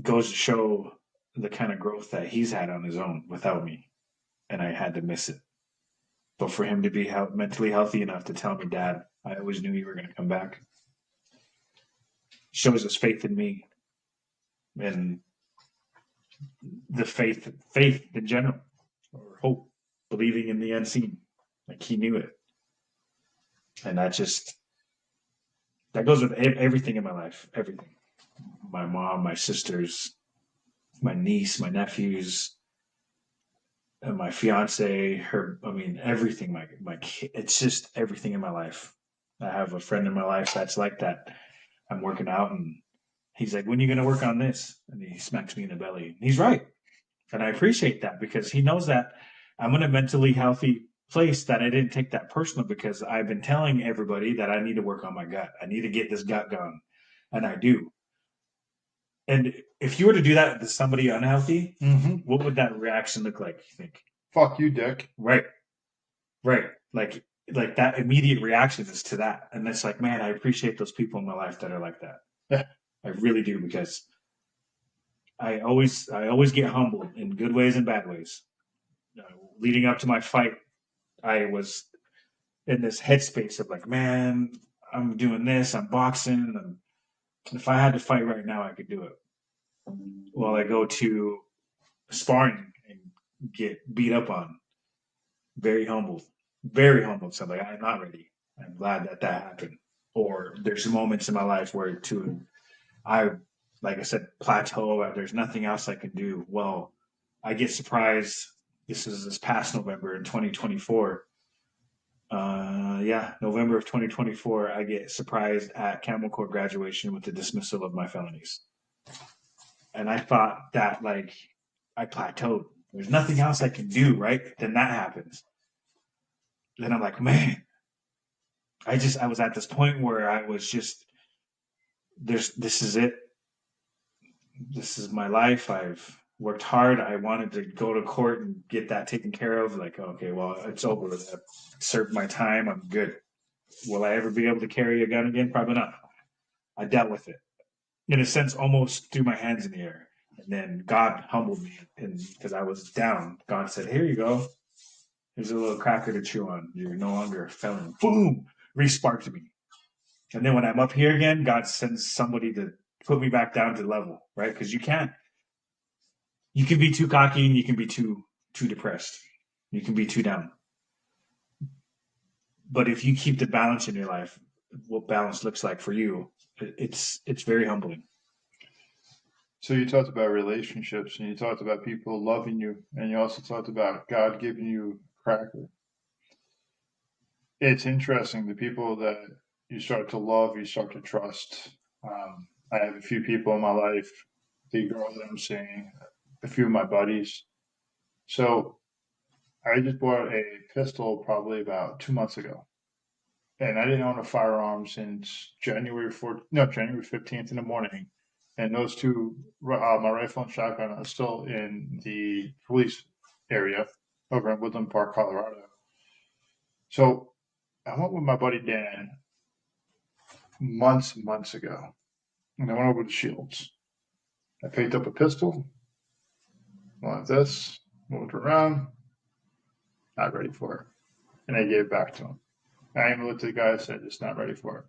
goes to show the kind of growth that he's had on his own without me. And I had to miss it. But for him to be mentally healthy enough to tell me, Dad, I always knew you were going to come back, shows his faith in me and the faith in general, or hope, believing in the unseen. Like he knew it. And that goes with everything in my life, everything. My mom, my sisters, my niece, my nephews, and my fiance, everything, my kid, it's just everything in my life. I have a friend in my life that's like that. I'm working out and he's like, when are you going to work on this? And he smacks me in the belly. He's right. And I appreciate that because he knows that I'm in a mentally healthy place, that I didn't take that personal because I've been telling everybody that I need to work on my gut. I need to get this gut going. And I do. And if you were to do that to somebody unhealthy, what would that reaction look like, you think? Fuck you, dick. Right. Right. Like that immediate reaction is to that. And it's like, man, I appreciate those people in my life that are like that. Yeah. I really do, because I always get humbled in good ways and bad ways. Leading up to my fight, I was in this headspace of like, man, I'm doing this, I'm boxing, and if I had to fight right now, I could do it. Well, I go to sparring and get beat up on. Very humbled, very humbled. So I'm like, I'm not ready. I'm glad that that happened. Or there's moments in my life where I, like I said, plateau. There's nothing else I can do. Well, I get surprised. This past November in 2024. Yeah, November of 2024, I get surprised at Camel Corps graduation with the dismissal of my felonies. And I thought that, like, I plateaued. There's nothing else I can do, right? Then that happens. Then I'm like, man, I was at this point where I was just, this is it. This is my life. I've worked hard. I wanted to go to court and get that taken care of. Like, okay, well, it's over. I've served my time. I'm good. Will I ever be able to carry a gun again? Probably not. I dealt with it, in a sense, almost threw my hands in the air. And then God humbled me, and because I was down, God said, "Here you go. Here's a little cracker to chew on. You're no longer a felon." Boom, re-sparked me. And then when I'm up here again, God sends somebody to put me back down to level, right? Because you can't. You can be too cocky, and you can be too depressed. You can be too down. But if you keep the balance in your life, what balance looks like for you, it's very humbling. So you talked about relationships and you talked about people loving you and you also talked about God giving you a cracker. It's interesting, the people that you start to love, you start to trust. I have a few people in my life, the girl that I'm seeing, a few of my buddies. So I just bought a pistol probably about 2 months ago. And I didn't own a firearm since January 15th in the morning. And those two, my rifle and shotgun, are still in the police area over in Woodland Park, Colorado. So I went with my buddy Dan months ago, and I went over to Shields. I picked up a pistol, like this, moved around, not ready for it, and I gave it back to him. I even looked at the guy and said, "Just not ready for it."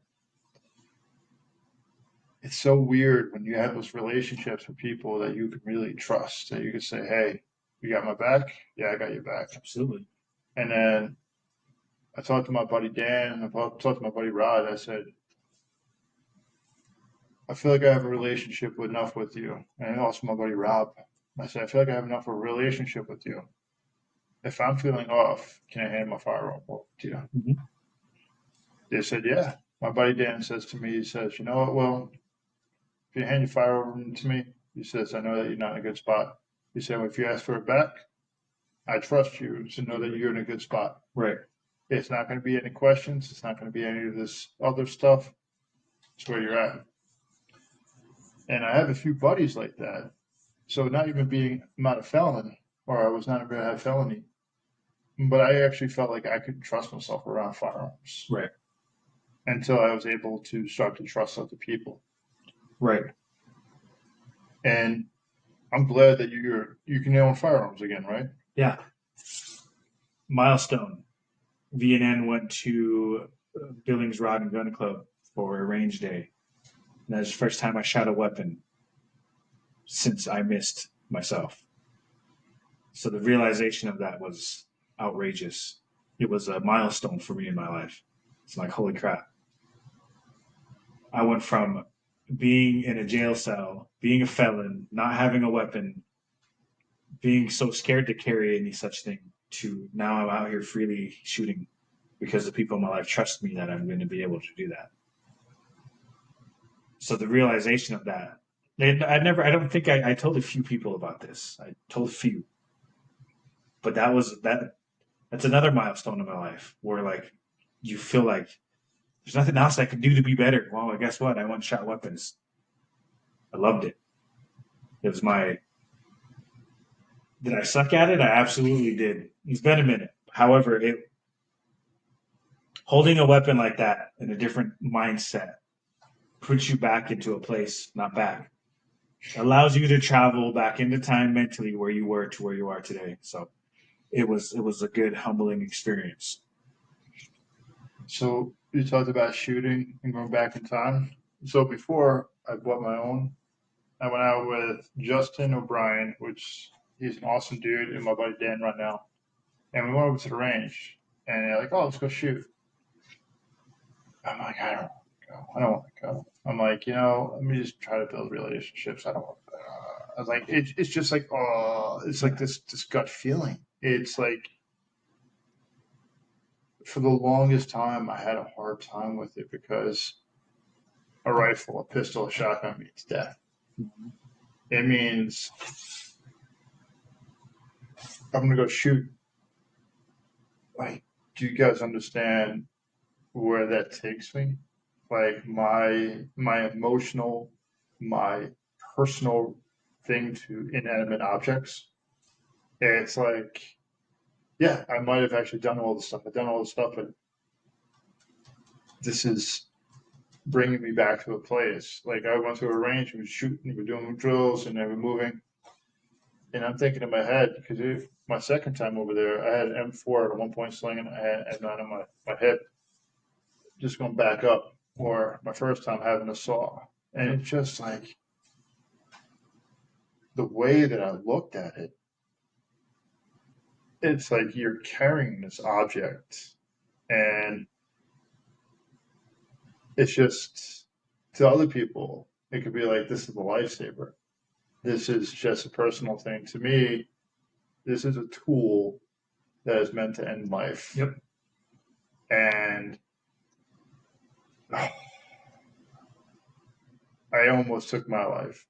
It's so weird when you have those relationships with people that you can really trust, that you can say, "Hey, you got my back? Yeah, I got your back." Absolutely. And then I talked to my buddy Dan, I talked to my buddy Rod. I said, "I feel like I have a relationship enough with you." And also my buddy Rob. I said, "I feel like I have enough of a relationship with you. If I'm feeling off, can I hand my firearm over to you?" Mm-hmm. They said, "Yeah." My buddy Dan says to me, he says, "You know what, Will? If you hand your firearm to me," he says, "I know that you're not in a good spot." He said, "If you ask for it back, I trust you to know that you're in a good spot. Right. It's not going to be any questions. It's not going to be any of this other stuff. It's where you're at." And I have a few buddies like that. So not even being, I'm not a felon, or I was not going to have felony, but I actually felt like I couldn't trust myself around firearms Right. until I was able to start to trust other people. Right. And I'm glad that you can own firearms again, right? Yeah. Milestone. VNN went to Billings Rod and Gun Club for a range day. And that was the first time I shot a weapon since I missed myself. So the realization of that was outrageous. It was a milestone for me in my life. It's like, holy crap. I went from being in a jail cell, being a felon, not having a weapon, being so scared to carry any such thing to now I'm out here freely shooting because the people in my life trust me that I'm going to be able to do that. So the realization of that, and I don't think I told a few people about this. I told a few, but that's another milestone in my life where like you feel like there's nothing else I could do to be better. Well, guess what? I went and shot weapons. I loved it. It was my. Did I suck at it? I absolutely did. It's been a minute. However, it holding a weapon like that in a different mindset puts you back into a place, not back. Allows you to travel back into time mentally where you were to where you are today. So it was a good humbling experience. So you talked about shooting and going back in time. So before I bought my own, I went out with Justin O'Brien, which he's an awesome dude, and my buddy Dan right now. And we went over to the range, and they're like, "Oh, let's go shoot." I'm like, "I don't want to go. I don't want to go." I'm like, let me just try to build relationships. I don't want. I was like, it's just like, oh, it's like this gut feeling. It's like for the longest time, I had a hard time with it because a rifle, a pistol, a shotgun means death. It means I'm gonna go shoot. Like, do you guys understand where that takes me? Like my emotional, my personal thing to inanimate objects. It's like, yeah, I might have actually done all the stuff. I've done all the stuff, but this is bringing me back to a place. Like I went to a range, we were shooting, we were doing drills, and they were moving. And I'm thinking in my head, because my second time over there, I had an M4 at one point slinging, I had M9 on my hip, just going back up. Or my first time having a saw. And it's just like the way that I looked at it, it's like you're carrying this object. And it's just, to other people, it could be like, this is a lifesaver. This is just a personal thing. To me, this is a tool that is meant to end life. Yep. And I almost took my life.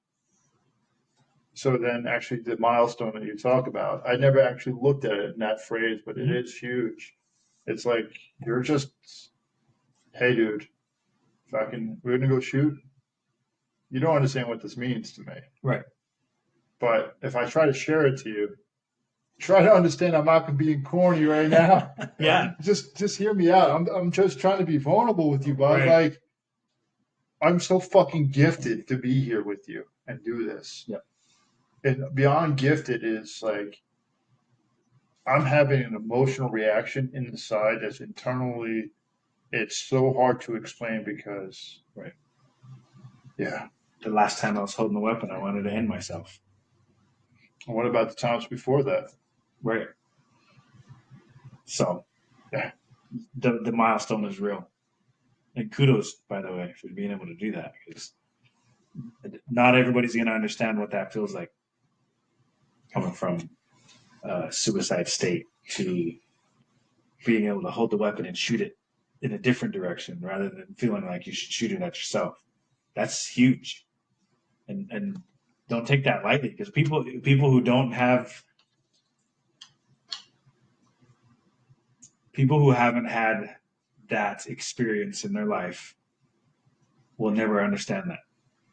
So then, actually, the milestone that you talk about, I never actually looked at it in that phrase, but it is huge. It's like you're just, hey, dude, we're gonna go shoot. You don't understand what this means to me, Right. but if I try to share it to you, try to understand. I'm not being corny right now. Yeah. Just hear me out. I'm just trying to be vulnerable with you, bud. Right. Like I'm so fucking gifted to be here with you and do this. Yep. And beyond gifted is like I'm having an emotional reaction inside that's internally. It's so hard to explain because, Right. yeah. The last time I was holding a weapon, I wanted to end myself. And what about the times before that? Right. So, Yeah. the milestone is real. And kudos, by the way, for being able to do that because not everybody's going to understand what that feels like coming from a suicide state to being able to hold the weapon and shoot it in a different direction rather than feeling like you should shoot it at yourself. That's huge. And don't take that lightly because people who don't have people who haven't had that experience in their life will never understand that.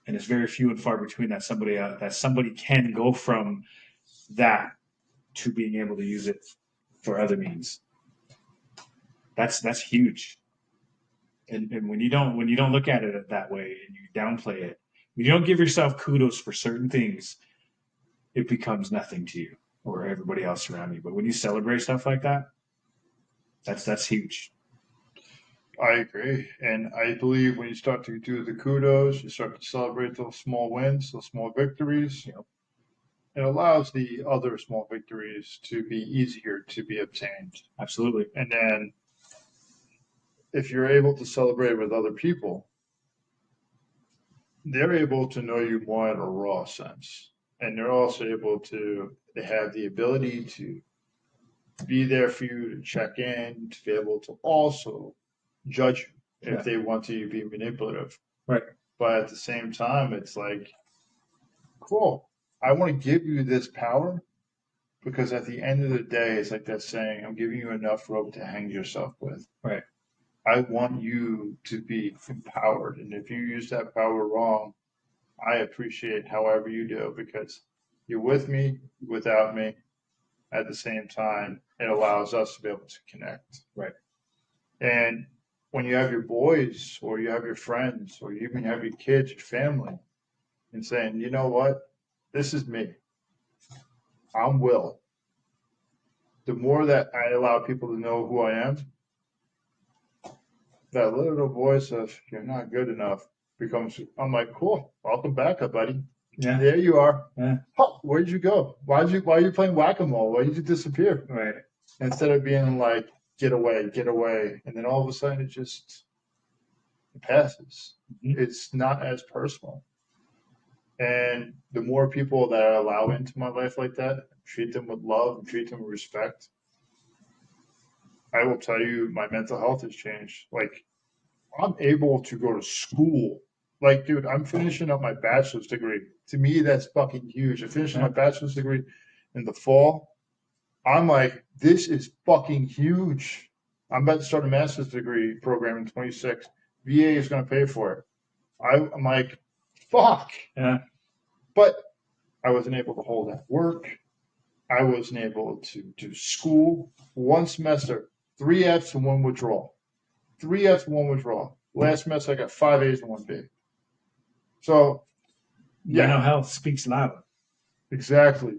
And it's very few and far between that somebody can go from that to being able to use it for other means. That's huge. And when you don't look at it that way and you downplay it, when you don't give yourself kudos for certain things, it becomes nothing to you or everybody else around you. But when you celebrate stuff like that, that's huge. I agree. And I believe when you start to do the kudos, you start to celebrate those small wins, those small victories, Yep. it allows the other small victories to be easier to be obtained. Absolutely. And then if you're able to celebrate with other people, they're able to know you more in a raw sense. And they're also able to They have the ability to be there for you, to check in, to be able to also judge you if they want to be manipulative. Right. But at the same time, it's like, cool. I want to give you this power because at the end of the day, it's like that saying, I'm giving you enough rope to hang yourself with. Right. I want you to be empowered. And if you use that power wrong, I appreciate however you do because you're with me, without me. At the same time, it allows us to be able to connect. Right. And when you have your boys or you have your friends or you even have your kids, your family, and saying, you know what? This is me. I'm Will. The more that I allow people to know who I am, that little voice of you're not good enough becomes, I'm like, cool, welcome back, buddy. Yeah. There you are. Yeah. Huh, where'd you go? Why are you playing whack-a-mole? Why did you disappear? Right. Instead of being like, get away, get away. And then all of a sudden it passes. Mm-hmm. It's not as personal. And the more people that I allow into my life like that, treat them with love and treat them with respect, I will tell you my mental health has changed. Like, I'm able to go to school. Like, dude, I'm finishing up my bachelor's degree. To me, that's fucking huge. I'm finishing my bachelor's degree in the fall. I'm like, this is fucking huge. I'm about to start a master's degree program in 26. VA is going to pay for it. I'm like, fuck. Yeah. But I wasn't able to hold that work. I wasn't able to do school. One semester, 3 Fs and 1 withdrawal. 3 Fs and 1 withdrawal. Last semester, I got 5 As and 1 B. So, yeah. Mental health speaks loud. Exactly.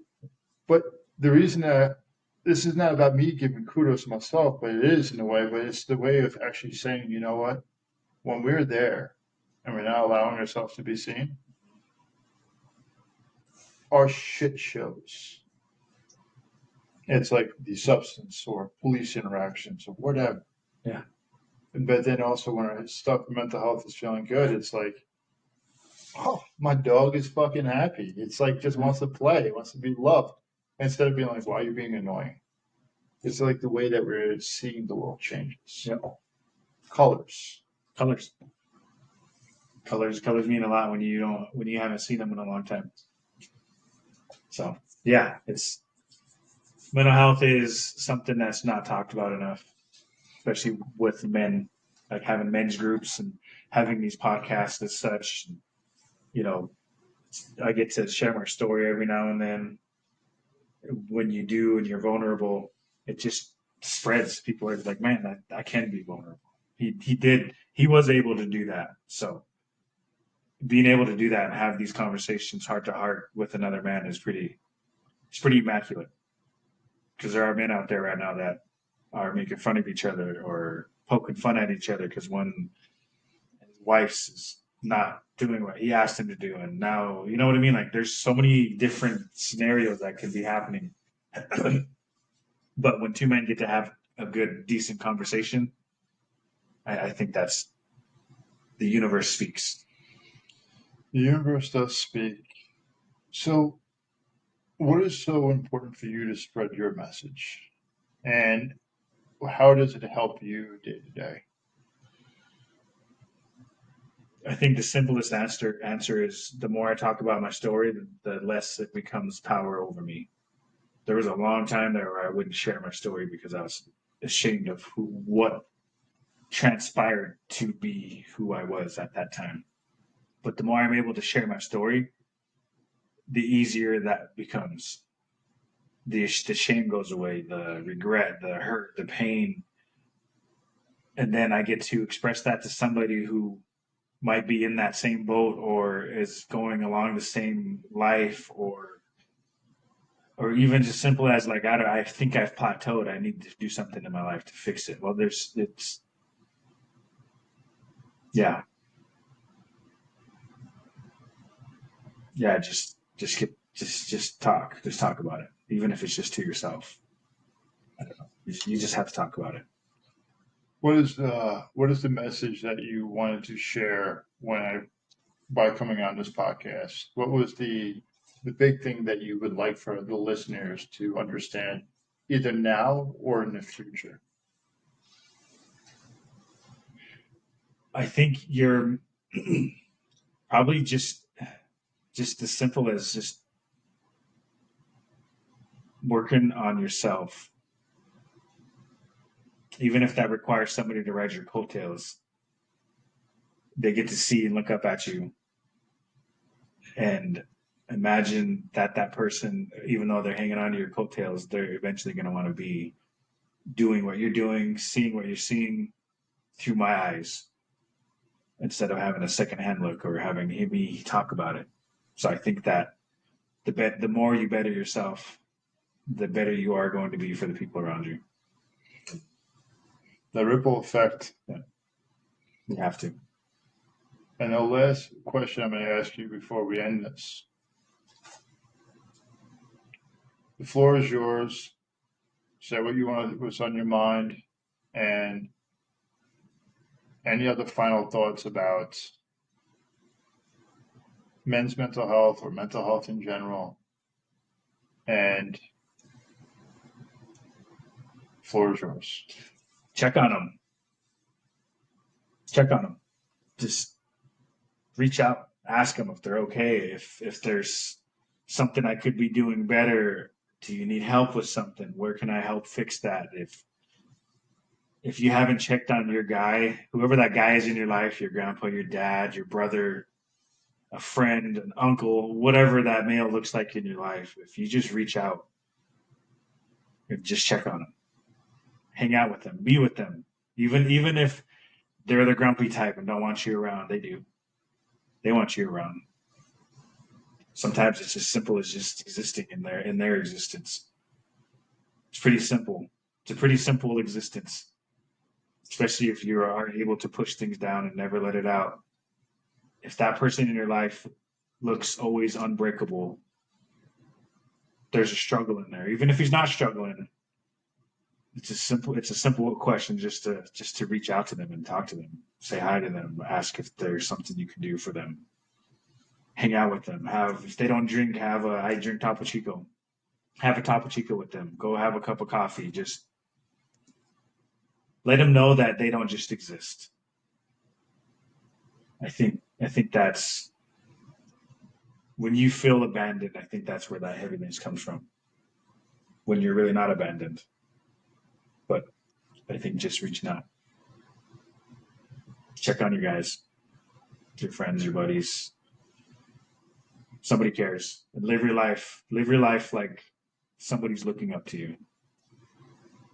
But the reason that this is not about me giving kudos to myself, but it is in a way, but it's the way of actually saying, you know what? When we're there and we're not allowing ourselves to be seen, our shit shows. It's like the substance or police interactions or whatever. Yeah. But then also when our stuff, mental health is feeling good, it's like, oh, my dog is fucking happy. It's like just wants to play, wants to be loved. Instead of being like, why are you being annoying? It's like the way that we're seeing the world changes. Yep. Colors. Colors mean a lot when you haven't seen them in a long time. So yeah, it's mental health is something that's not talked about enough, especially with men, like having men's groups and having these podcasts as such. You know, I get to share my story every now and then. When you do and you're vulnerable, it just spreads. People are like, man, I can be vulnerable. He was able to do that. So being able to do that and have these conversations heart to heart with another man is pretty immaculate. Because there are men out there right now that are making fun of each other or poking fun at each other because one his wife's is not doing what he asked him to do, and now you know what I mean. Like there's so many different scenarios that could be happening, but when two men get to have a good, decent conversation, I think that's the universe speaks. The universe does speak. So, what is so important for you to spread your message? And how does it help you day to day? I think the simplest answer is the more I talk about my story, the less it becomes power over me. There was a long time there where I wouldn't share my story because I was ashamed of what transpired to be who I was at that time. But the more I'm able to share my story, the easier that becomes. The shame goes away, the regret, the hurt, the pain. And then I get to express that to somebody who might be in that same boat or is going along the same life or even just simple as like I think I've plateaued. I need to do something in my life to fix it. Well, yeah, just talk about it, even if it's just to yourself. I don't know. You just have to talk about it. What is the message that you wanted to share by coming on this podcast? What was the the big thing that you would like for the listeners to understand either now or in the future? I think you're probably just as simple as just working on yourself, even if that requires somebody to ride your coattails. They get to see and look up at you and imagine that that person, even though they're hanging on to your coattails, they're eventually going to want to be doing what you're doing, seeing what you're seeing through my eyes, instead of having a secondhand look or having me talk about it. So I think that the more you better yourself, the better you are going to be for the people around you. The ripple effect. Yeah. You have to. And the last question I'm going to ask you before we end this. The floor is yours. Say what you want, what's on your mind, and any other final thoughts about men's mental health or mental health in general. And floor is yours. Check on them. Check on them. Just reach out, ask them if they're okay. If there's something I could be doing better, do you need help with something? Where can I help fix that? If you haven't checked on your guy, whoever that guy is in your life, your grandpa, your dad, your brother, a friend, an uncle, whatever that male looks like in your life, if you just reach out and just check on them, hang out with them, be with them, even if they're the grumpy type and don't want you around, they do. They want you around. Sometimes it's as simple as just existing in their existence. It's pretty simple. It's a pretty simple existence, especially if you are able to push things down and never let it out. If that person in your life looks always unbreakable, there's a struggle in there. Even if he's not struggling, it's a simple question just to reach out to them and talk to them, say hi to them, ask if there's something you can do for them. Hang out with them. If they don't drink, I drink Topo Chico. Have a Topo Chico with them. Go have a cup of coffee. Just let them know that they don't just exist. I think that's when you feel abandoned. I think that's where that heaviness comes from. When you're really not abandoned. But I think just reaching out. Check on your guys, your friends, your buddies. Somebody cares. And live your life. Live your life like somebody's looking up to you.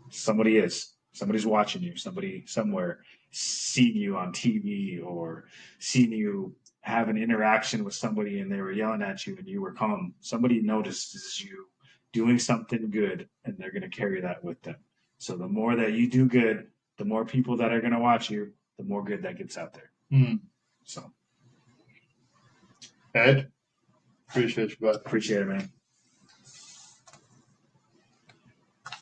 Somebody is. Somebody's watching you. Somebody somewhere seen you on TV or seen you have an interaction with somebody and they were yelling at you and you were calm. Somebody notices you doing something good and they're going to carry that with them. So the more that you do good, the more people that are going to watch you, the more good that gets out there. So, Ed, appreciate you, bud. Appreciate it, man.